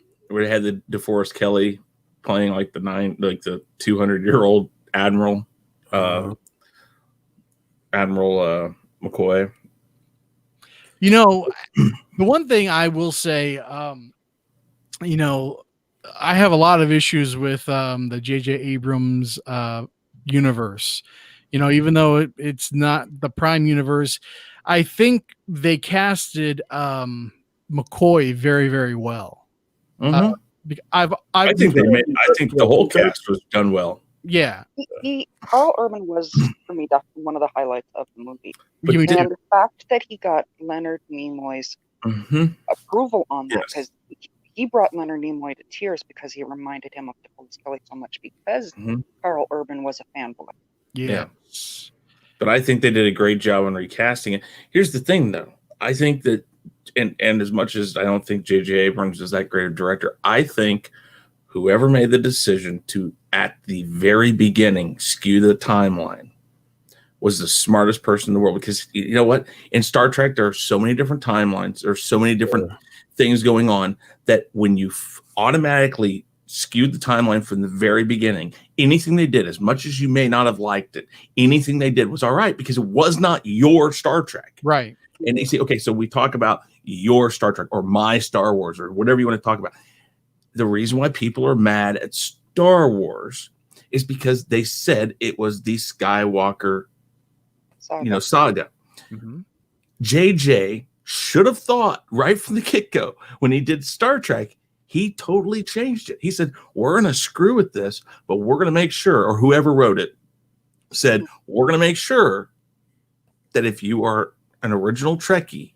DeForest Kelly playing like the 200-year-old Admiral McCoy. You know, the one thing I will say, you know, I have a lot of issues with the J.J. Abrams universe. You know, even though it's not the Prime universe, I think they casted McCoy very, very well. Mm-hmm. I think the whole cast was done well. Yeah. Carl Urban was, for me, definitely one of the highlights of the movie. But And the fact that he got Leonard Nimoy's approval on that, because he brought Leonard Nimoy to tears because he reminded him of DeForest Kelly so much because Carl Urban was a fanboy. Yeah. But I think they did a great job on recasting it. Here's the thing, though. I think that, and as much as I don't think J.J. Abrams is that great a director, I think whoever made the decision to, at the very beginning, skew the timeline was the smartest person in the world. Because you know what? In Star Trek, there are so many different timelines. There are so many different things going on that when you automatically skewed the timeline from the very beginning, anything they did, as much as you may not have liked it, anything they did was all right because it was not your Star Trek. Right. And you see, okay, so we talk about your Star Trek or my Star Wars or whatever you want to talk about. The reason why people are mad at Star Wars is because they said it was the Skywalker saga. JJ should have thought right from the get-go when he did Star Trek, he totally changed it. He said, we're going to screw with this, but we're going to make sure, or whoever wrote it said, we're going to make sure that if you are an original Trekkie,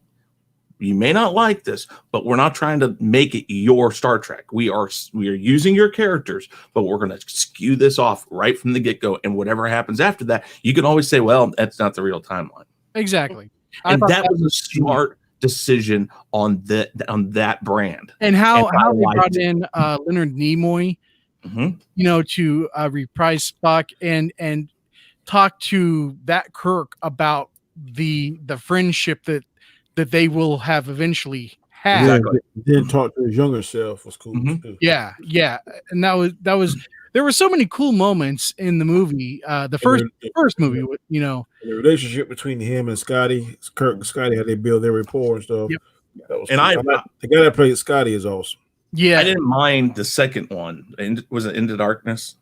you may not like this, but we're not trying to make it your Star Trek. We are using your characters, but we're going to skew this off right from the get-go. And whatever happens after that, you can always say, well, that's not the real timeline. Exactly. And that was a smart decision on that brand. And how they brought in Leonard Nimoy, you know, to reprise Spock and talk to that Kirk about the friendship that they will have eventually had. Exactly. Then talk to his younger self was cool too. Yeah, and that was there were so many cool moments in the movie. The first movie, you know, the relationship between him and Scotty, Kirk and Scotty, how they build their rapport and stuff. Yep. That was cool. The guy that played Scotty is awesome. Yeah, I didn't mind the second one. Was it Into Darkness?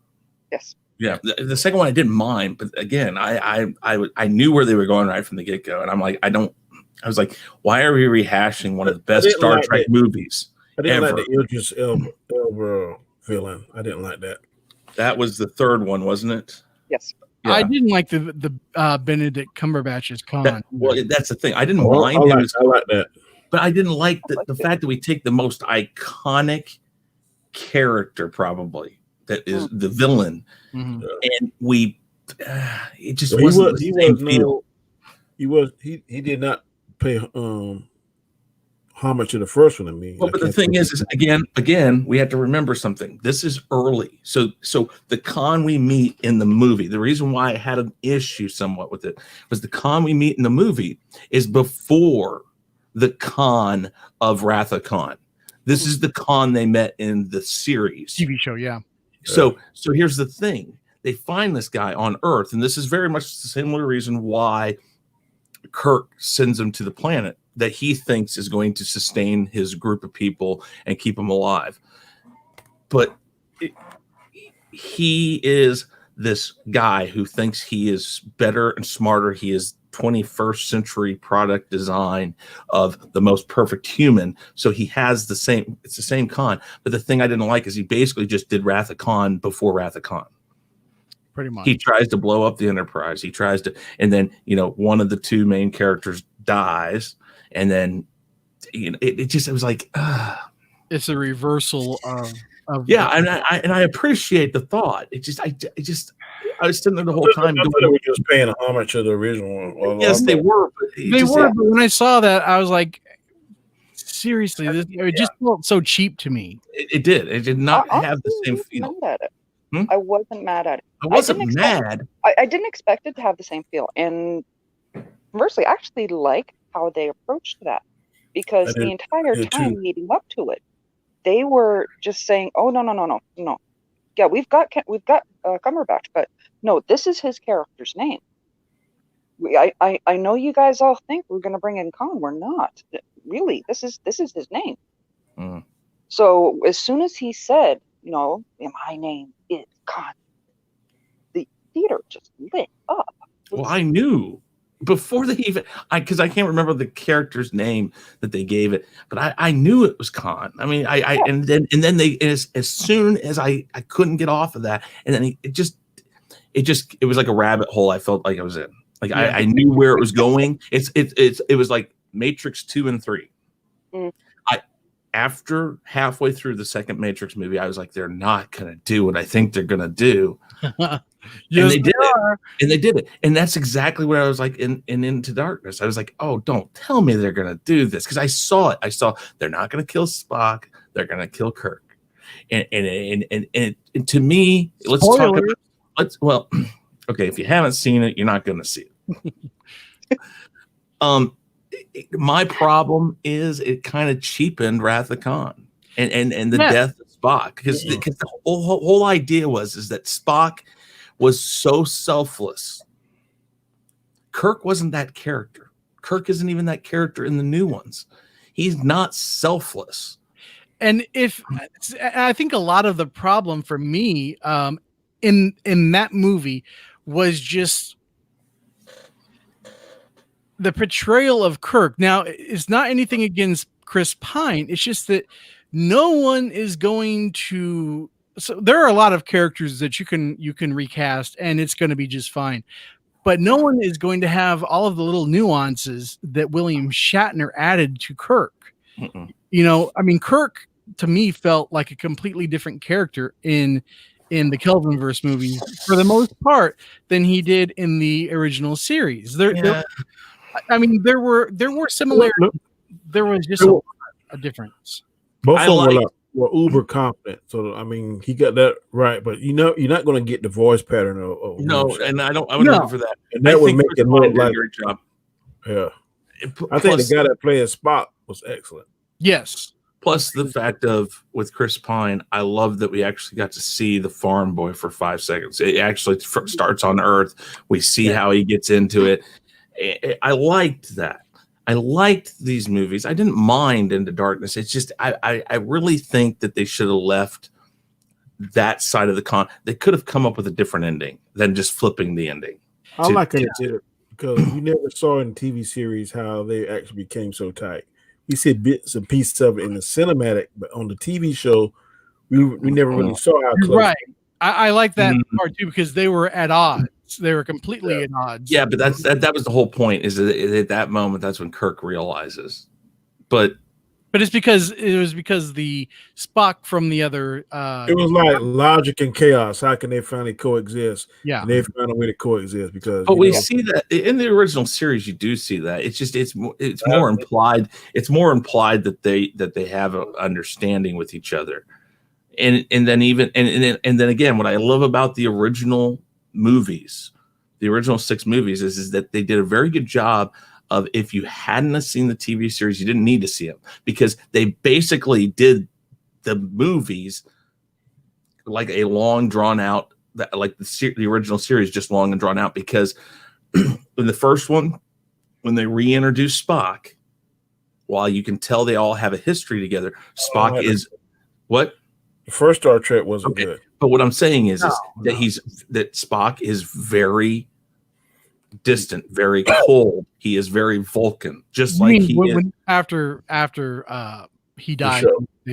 Yes. Yeah, the second one I didn't mind, but again, I knew where they were going right from the get go, and I was like, why are we rehashing one of the best Star Trek movies I didn't ever? like the Idris Elba villain. I didn't like that. That was the third one, wasn't it? Yes. Yeah. I didn't like the Benedict Cumberbatch's Khan. That's the thing. I didn't mind him. I like that. But I didn't like the fact that we take the most iconic character, probably, that is the villain, and we it just wasn't the same feel. He did not pay homage to the first one. Well, but the thing is again, we have to remember something. This is early, so the Khan we meet in the movie. The reason why I had an issue somewhat with it was the Khan we meet in the movie is before the Khan of Wrath of Khan. This is the Khan they met in the series. TV show, yeah. So here's the thing. They find this guy on Earth, and this is very much the similar reason why Kirk sends him to the planet that he thinks is going to sustain his group of people and keep them alive. But he is this guy who thinks he is better and smarter. He is 21st century product design of the most perfect human. So he has it's the same Khan. But the thing I didn't like is he basically just did Wrath of Khan before Wrath of Khan. Pretty much. He tries to blow up the Enterprise. He tries to, and then, one of the two main characters dies. And then, it was like, it's a reversal of yeah. And I appreciate the thought. I was sitting there the whole time. I thought they were just paying homage to the original one. Yes, they were. But when I saw that, I was like, seriously, it just felt so cheap to me. It did. It did not have the same feel. Mad at it. I wasn't mad at it. I wasn't mad. I didn't expect it to have the same feel. And conversely, I actually like how they approached that, because the entire time leading up to it, they were just saying, "Oh, no. Yeah, we've got Cumberbatch, but no, this is his character's name. I know you guys all think we're going to bring in Khan. We're not. Really, this is his name." Mm. So as soon as he said, "My name is Khan," the theater just lit up. Well, I knew before they even, because I can't remember the character's name that they gave it, but I knew it was Khan. I mean, and then they, as soon as I couldn't get off of that, and then it was like a rabbit hole. I felt like I was in. Like I knew where it was going. It was like Matrix 2 and 3. Mm. After halfway through the second Matrix movie, I was like, they're not gonna do what I think they're gonna do. Yes, and they did it. And they did it. And that's exactly what I was like in Into Darkness. I was like, oh, don't tell me they're gonna do this. Because I saw it. I saw they're not gonna kill Spock, they're gonna kill Kirk. And to me, let's talk about okay, if you haven't seen it, you're not gonna see it. My problem is it kind of cheapened Wrath of Khan and the death of Spock, because the whole idea is that Spock was so selfless. Kirk wasn't that character. Kirk isn't even that character in the new ones. He's not selfless. And I think a lot of the problem for me in that movie was just the portrayal of Kirk. Now, it's not anything against Chris Pine. It's just that no one is going to. So there are a lot of characters that you can recast, and it's going to be just fine. But no one is going to have all of the little nuances that William Shatner added to Kirk. Mm-mm. Kirk to me felt like a completely different character in the Kelvinverse movies for the most part than he did in the original series. There were similarities. There was just a difference. Both of them were uber confident. So he got that right. But you're not going to get the voice pattern of no, and I would look for that. And that would make it look like a great job. Yeah, I think the guy that played Spock was excellent. Yes. Plus the fact of with Chris Pine, I love that we actually got to see the farm boy for 5 seconds. It actually starts on Earth. We see how he gets into it. I liked that. I liked these movies. I didn't mind Into Darkness. It's just I really think that they should have left that side of the con. They could have come up with a different ending than just flipping the ending. I like that they did it, because we never saw in the TV series how they actually became so tight. We see bits and pieces of it in the cinematic, but on the TV show, we never really saw how close. Right. I like that part too, because they were at odds. They were completely at odds. Yeah, but that was the whole point. Is that at that moment, that's when Kirk realizes. But it's because the Spock from the other. It was like logic and chaos. How can they finally coexist? Yeah, and they found a way to coexist because. But we see that in the original series. You do see that. It's just it's more implied. It's more implied that they have an understanding with each other, and then again, what I love about the original movies, the original 6 movies, is that they did a very good job of if you hadn't seen the TV series, you didn't need to see them, because they basically did the movies like a long drawn out, like the original series, just long and drawn out. Because in the first one, when they reintroduce Spock, while you can tell they all have a history together, Spock is what? The first Star Trek wasn't good. But what I'm saying is that Spock is very distant, very cold. He is very Vulcan, just like he is. After he died.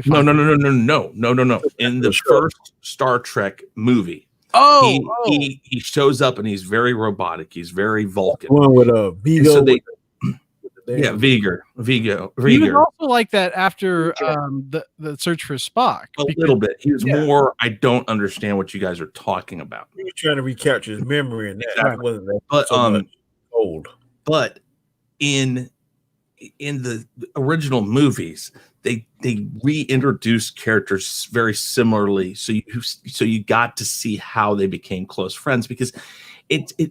No. In the first Star Trek movie, he shows up and he's very robotic. He's very Vulcan. One with Vigo. So Vigo. He was also like that after the search for Spock. A little bit. He was more, I don't understand what you guys are talking about. He was trying to recapture his memory, and that Exactly. wasn't that But so much old. But in the original movies, they reintroduced characters very similarly, so you got to see how they became close friends, because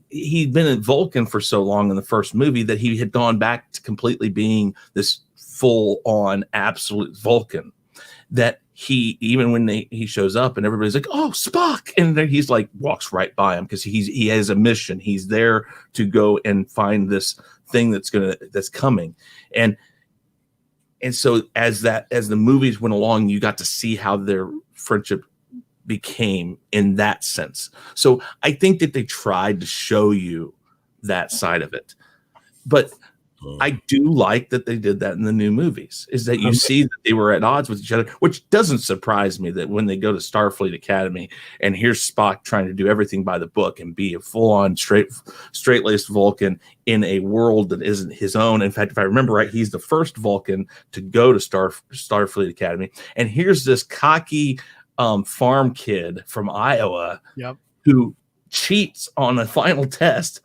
he'd been a Vulcan for so long in the first movie that he had gone back to completely being this full-on absolute Vulcan, that even when he shows up and everybody's like, "Oh, Spock," and then he's like walks right by him, because he has a mission. He's there to go and find this thing that's coming, and so as the movies went along, you got to see how their friendship became in that sense. So I think that they tried to show you that side of it, but I do like that they did that in the new movies, is that you see that they were at odds with each other, which doesn't surprise me, that when they go to Starfleet Academy and here's Spock trying to do everything by the book and be a full-on straight-laced Vulcan in a world that isn't his own. In fact, if I remember right, he's the first Vulcan to go to Starfleet Academy. And here's this cocky farm kid from Iowa who cheats on a final test,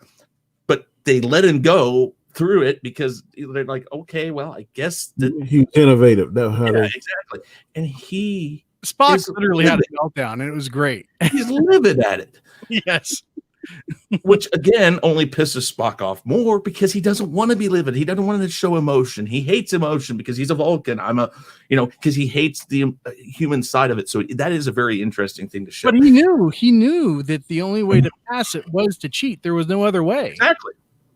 but they let him go through it because they're like, okay, well, I guess he's innovative. Exactly. And Spock literally had a meltdown, and it was great. He's livid at it. Yes. Which again only pisses Spock off more, because he doesn't want to be livid. He doesn't want to show emotion. He hates emotion because he's a Vulcan. Because he hates the human side of it. So that is a very interesting thing to show. But he knew that the only way to pass it was to cheat. There was no other way.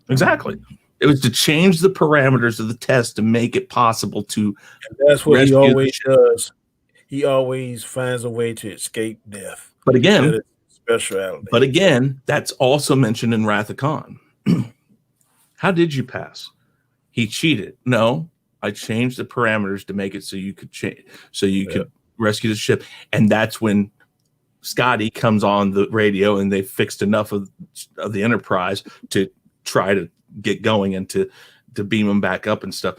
Exactly. It was to change the parameters of the test to make it possible to. And that's what he always does. He always finds a way to escape death. But again, speciality. But again, that's also mentioned in Wrath of Khan. How did you pass? He cheated. No, I changed the parameters to make it so you could could rescue the ship. And that's when Scotty comes on the radio, and they fixed enough of the Enterprise to try to get going and to beam him back up and stuff.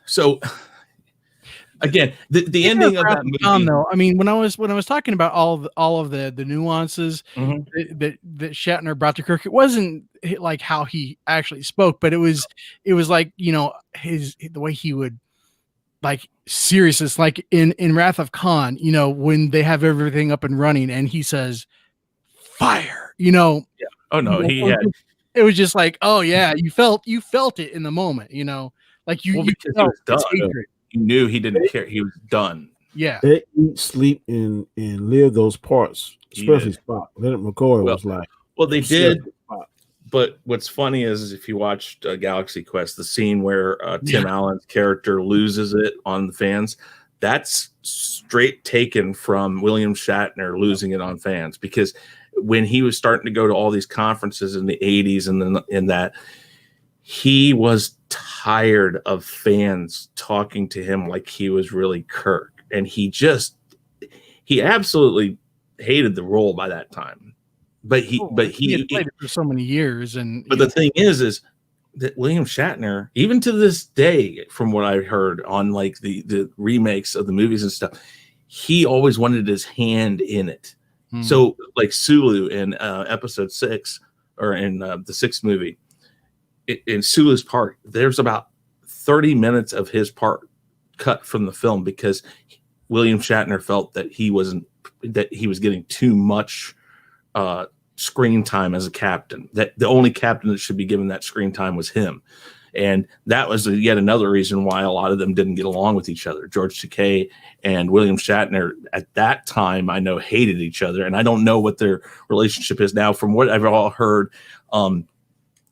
So again, the ending of that movie, though, I mean, when I was talking about all of the nuances that Shatner brought to Kirk, it wasn't like how he actually spoke, but it was like, the way he would, like, seriousness, like in Wrath of Khan, when they have everything up and running and he says fire, Oh no, it was just like, oh yeah, you felt it in the moment, like you felt his hatred. You knew he didn't care. He was done. Yeah. They eat, sleep, and live those parts, especially Spock. Leonard McCoy was like, well, they did. But what's funny is if you watched Galaxy Quest, the scene where Tim Allen's character loses it on the fans, that's straight taken from William Shatner losing it on fans, because when he was starting to go to all these conferences in the 80s and then in that, he was tired of fans talking to him like he was really Kirk. And he absolutely hated the role by that time. But he had played it for so many years. But the thing is that William Shatner, even to this day, from what I heard on like the remakes of the movies and stuff, he always wanted his hand in it. So like Sulu in episode 6, or in the 6th movie, in Sulu's part, there's about 30 minutes of his part cut from the film because William Shatner felt that he was getting too much screen time as a captain. That the only captain that should be given that screen time was him. And that was yet another reason why a lot of them didn't get along with each other. George Takei and William Shatner at that time, I know, hated each other. And I don't know what their relationship is now. From what I've all heard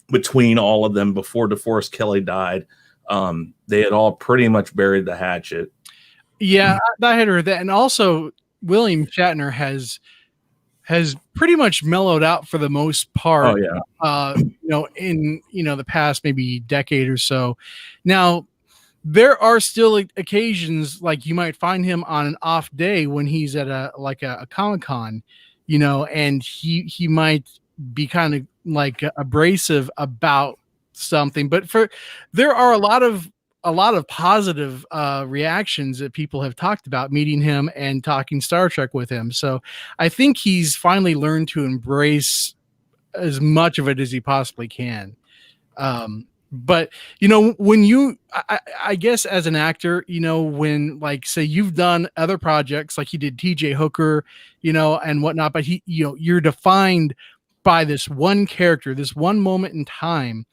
between all of them before DeForest Kelley died, they had all pretty much buried the hatchet. Yeah, I had heard that. And also, William Shatner has pretty much mellowed out for the most part. Oh, yeah. In the past maybe decade or so. Now, there are still occasions like you might find him on an off day when he's at a Comic-Con, and he might be kind of like abrasive about something. But there are a lot of positive reactions that people have talked about meeting him and talking Star Trek with him. So I think he's finally learned to embrace as much of it as he possibly can. But when I guess as an actor, when like say you've done other projects like he did TJ Hooker, and whatnot, but you're defined by this one character, this one moment in time,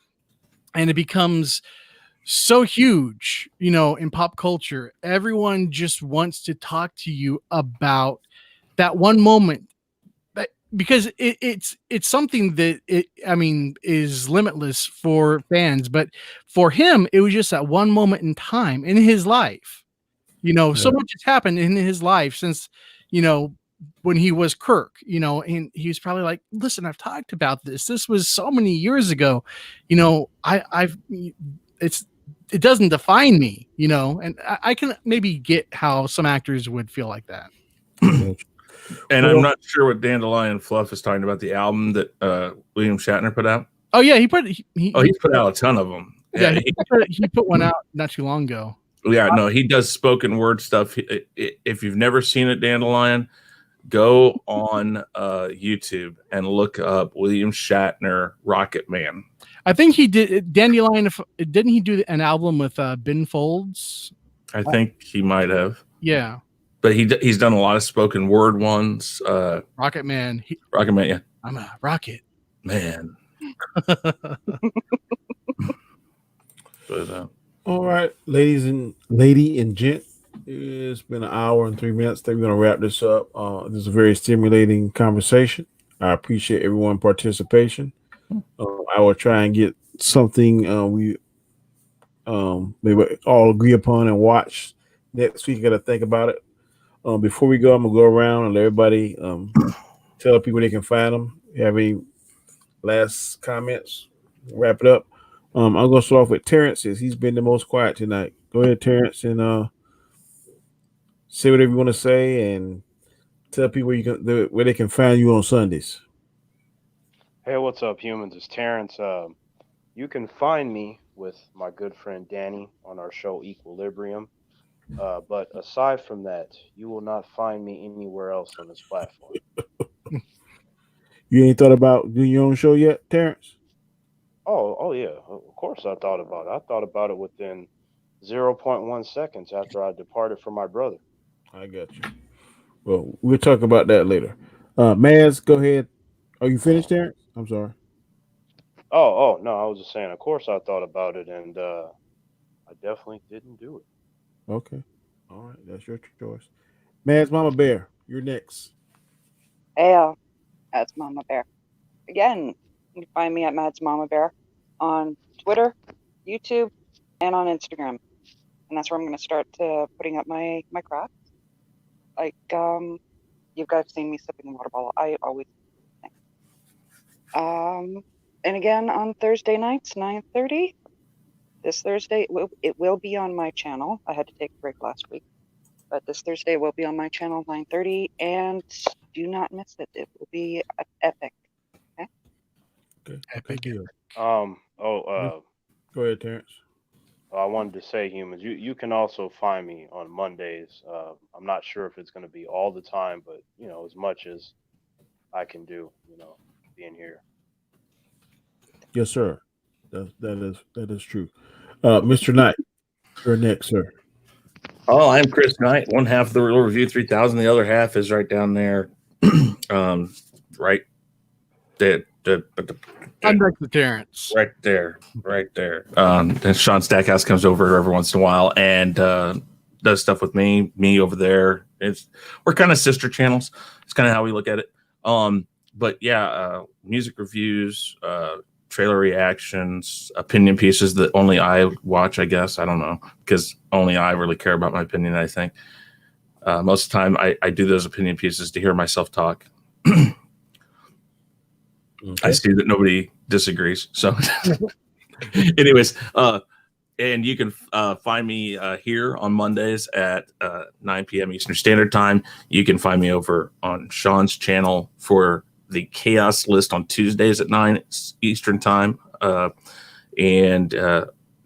and it becomes so huge, in pop culture. Everyone just wants to talk to you about that one moment, because it's something that is limitless for fans, but for him it was just that one moment in time in his life. So much has happened in his life since when he was Kirk, and he was probably like, listen, I've talked about this was so many years ago, it doesn't define me, and I can maybe get how some actors would feel like that. And I'm not sure what Dandelion Fluff is talking about, the album that William Shatner put out. Oh yeah, he put out a ton of them. Yeah, he put one out not too long ago. Yeah, no, he does spoken word stuff. If you've never seen it, Dandelion, go on YouTube and look up William Shatner Rocket Man. I think he did. Dandelion, didn't he do an album with Ben Folds? I think he might have. Yeah. But he's done a lot of spoken word ones. Rocket Man. Rocket Man, yeah. I'm a rocket man. But, all right, lady and gent, it's been an hour and 3 minutes. I think we're going to wrap this up. This is a very stimulating conversation. I appreciate everyone's participation. I will try and get something we maybe all agree upon and watch next week. Got to think about it. Before we go, I'm gonna go around and let everybody tell people they can find them. You have any last comments? Wrap it up. I'm gonna start off with Terrence. He's been the most quiet tonight. Go ahead, Terrence, and say whatever you want to say, and tell people where they can find you on Sundays. Hey, what's up, humans? It's Terrence. You can find me with my good friend Danny on our show Equilibrium. But aside from that, you will not find me anywhere else on this platform. You ain't thought about doing your own show yet, Terrence? Oh yeah. Of course I thought about it. I thought about it within 0.1 seconds after I departed from my brother. I got you. Well, we'll talk about that later. Maz, go ahead. Are you finished, Terrence? I'm sorry. Oh no, I was just saying. Of course I thought about it, and I definitely didn't do it. Okay. All right. That's your choice. Mads Mama Bear, you're next. Hey, that's Mama Bear. Again, you can find me at Mads Mama Bear on Twitter, YouTube, and on Instagram. And that's where I'm going to start putting up my crafts. Like, you guys seen me sipping a water bottle. I always think. And again, on Thursday nights, 9:30. This Thursday, it will be on my channel. I had to take a break last week. But this Thursday will be on my channel, 9:30. And do not miss it. It will be epic. Okay. Epic. Deal. Go ahead, Terrence. I wanted to say, humans, you can also find me on Mondays. I'm not sure if it's going to be all the time, but as much as I can do, being here. Yes, sir. That is true. Mr. Knight, you're next, sir. Oh, I'm Chris Knight. One half of the Real Review 3000. The other half is right down there. Right I'm back to Terrence. Right there. And Sean Stackhouse comes over every once in a while and does stuff with me over there. We're kind of sister channels. It's kind of how we look at it. But yeah, music reviews, trailer reactions, opinion pieces that only I watch, I guess. I don't know, because only I really care about my opinion, I think. Most of the time, I do those opinion pieces to hear myself talk. Okay. I see that nobody disagrees. So anyways, and you can find me here on Mondays at 9 p.m. Eastern Standard Time. You can find me over on Sean's channel for the Chaos List on Tuesdays at 9 Eastern Time. And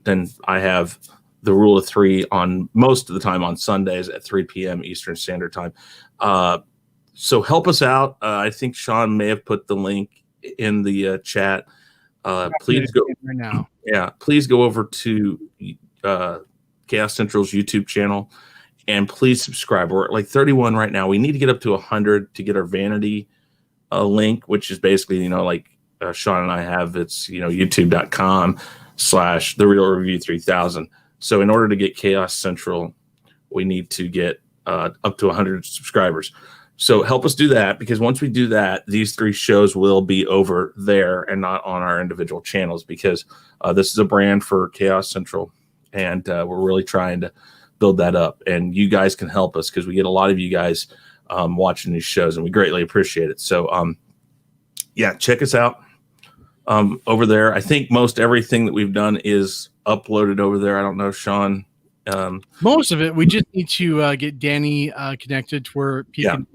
then I have the Rule of Three on most of the time on Sundays at 3 p.m. Eastern Standard Time. So help us out. I think Sean may have put the link in the chat. Please go right now. Yeah, please go over to Chaos Central's YouTube channel and please subscribe. We're at like 31 right now. We need to get up to 100 to get our vanity link, which is basically, like Sean and I have. It's, youtube.com/The Real Review 3000. So in order to get Chaos Central, we need to get up to 100 subscribers. So help us do that, because once we do that, these 3 shows will be over there and not on our individual channels, because this is a brand for Chaos Central, and we're really trying to build that up. And you guys can help us, because we get a lot of you guys watching these shows, and we greatly appreciate it. So, yeah, check us out over there. I think most everything that we've done is uploaded over there. I don't know, Sean. Most of it. We just need to get Danny connected to where he can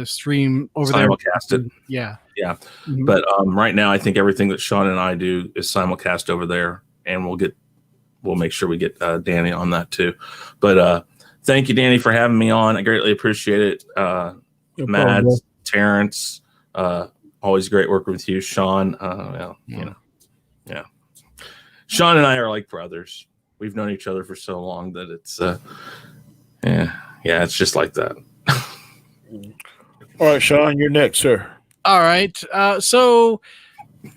stream over there. Simulcast it. Yeah. Mm-hmm. But right now, I think everything that Sean and I do is simulcast over there, and we'll make sure we get Danny on that too. But thank you, Danny, for having me on. I greatly appreciate it. Mads, Terrence, always great working with you, Sean. Yeah. Sean and I are like brothers. We've known each other for so long that it's, it's just like that. All right, Sean, you're next, sir. All right. So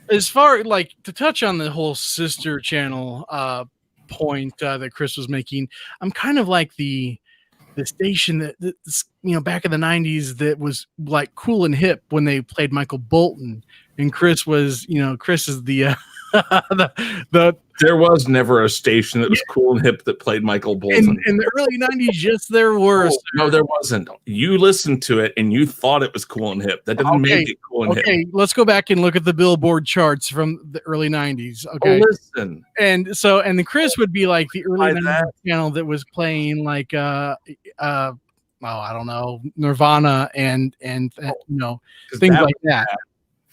as far to touch on the whole sister channel point that Chris was making, I'm kind of like the station that back in the 90s that was like cool and hip when they played Michael Bolton, and Chris was, Chris is the there was never a station that was cool and hip that played Michael Bolton. In the early 90s, yes, there were. No, there wasn't. You listened to it and you thought it was cool and hip. That didn't make it cool and hip. Okay, let's go back and look at the Billboard charts from the early 90s. Okay. Listen. And the Chris would be like the early 90s channel that was playing I don't know, Nirvana and things like that.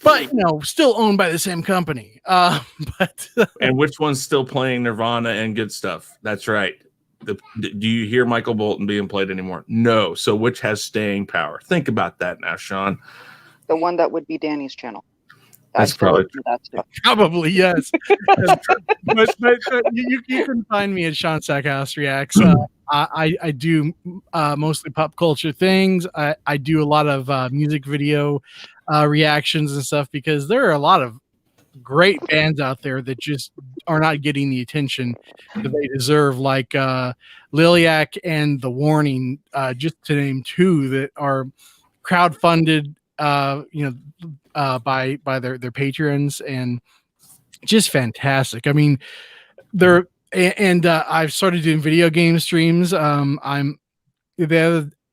But still owned by the same company. And which one's still playing Nirvana and good stuff? That's right. Do you hear Michael Bolton being played anymore? No. So which has staying power? Think about that now, Sean. The one that would be Danny's channel. That's probably that stuff. Probably, yes. but you can find me at Sean Stackhouse Reacts. I do mostly pop culture things. I do a lot of music video reactions and stuff, because there are a lot of great bands out there that just are not getting the attention that they deserve, like Liliac and The Warning, just to name 2 that are crowdfunded by their patrons, and just fantastic. I mean, I've started doing video game streams. I'm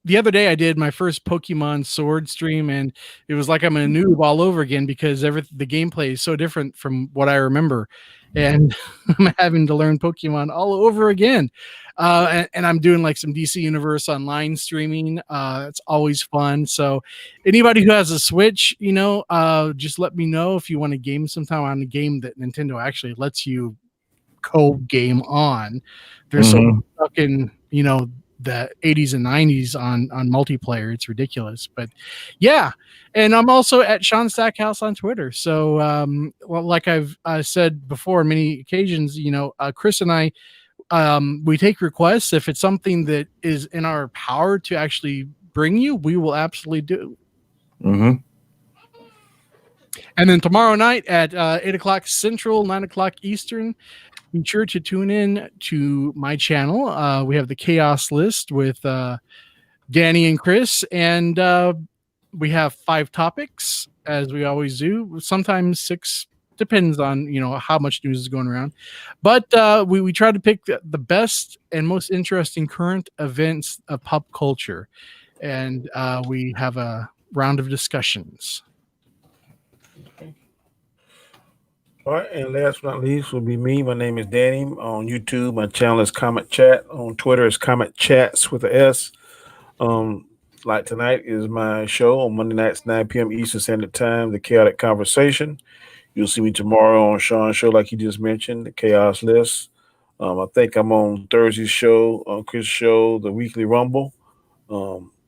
the other day I did my first Pokemon Sword stream, and it was like I'm a noob all over again, because the gameplay is so different from what I remember, and I'm having to learn Pokemon all over again. And I'm doing like some DC Universe online streaming. It's always fun. So anybody who has a Switch, just let me know if you want to game sometime on a game that Nintendo actually lets you co-game on. There's so fucking, the 80s and 90s on multiplayer. It's ridiculous. But yeah. And I'm also at Sean Stackhouse on Twitter. So like I've said before on many occasions, Chris and I, we take requests. If it's something that is in our power to actually bring you, we will absolutely do. And then tomorrow night at 8 o'clock Central, 9 o'clock Eastern, be sure to tune in to my channel. We have the Chaos List with Danny and Chris, and we have 5 topics, as we always do. Sometimes 6, depends on how much news is going around. But we try to pick the best and most interesting current events of pop culture, and we have a round of discussions. All right, and last but not least will be me. My name is Danny. On YouTube, my channel is Comet Chat. On Twitter, it's Comet Chats with a S. Like tonight is my show on Monday nights, 9 p.m. Eastern Standard Time, the Chaotic Conversation. You'll see me tomorrow on Sean's show, like you just mentioned, the Chaos List. I think I'm on Thursday's show, on Chris' show, the Weekly Rumble.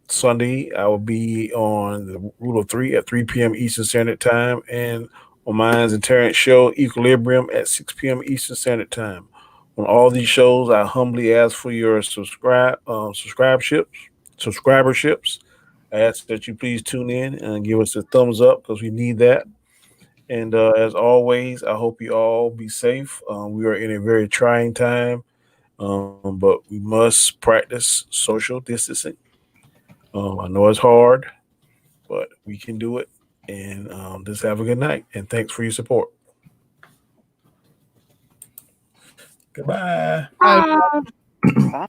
Sunday, I will be on the Rule of Three at 3 p.m. Eastern Standard Time, and on mine's and Terrence show, Equilibrium, at 6 p.m. Eastern Standard Time. On all these shows, I humbly ask for your subscriberships. I ask that you please tune in and give us a thumbs up because we need that. And as always, I hope you all be safe. We are in a very trying time, but we must practice social distancing. I know it's hard, but we can do it. And just have a good night. And thanks for your support. Goodbye. Bye. Bye.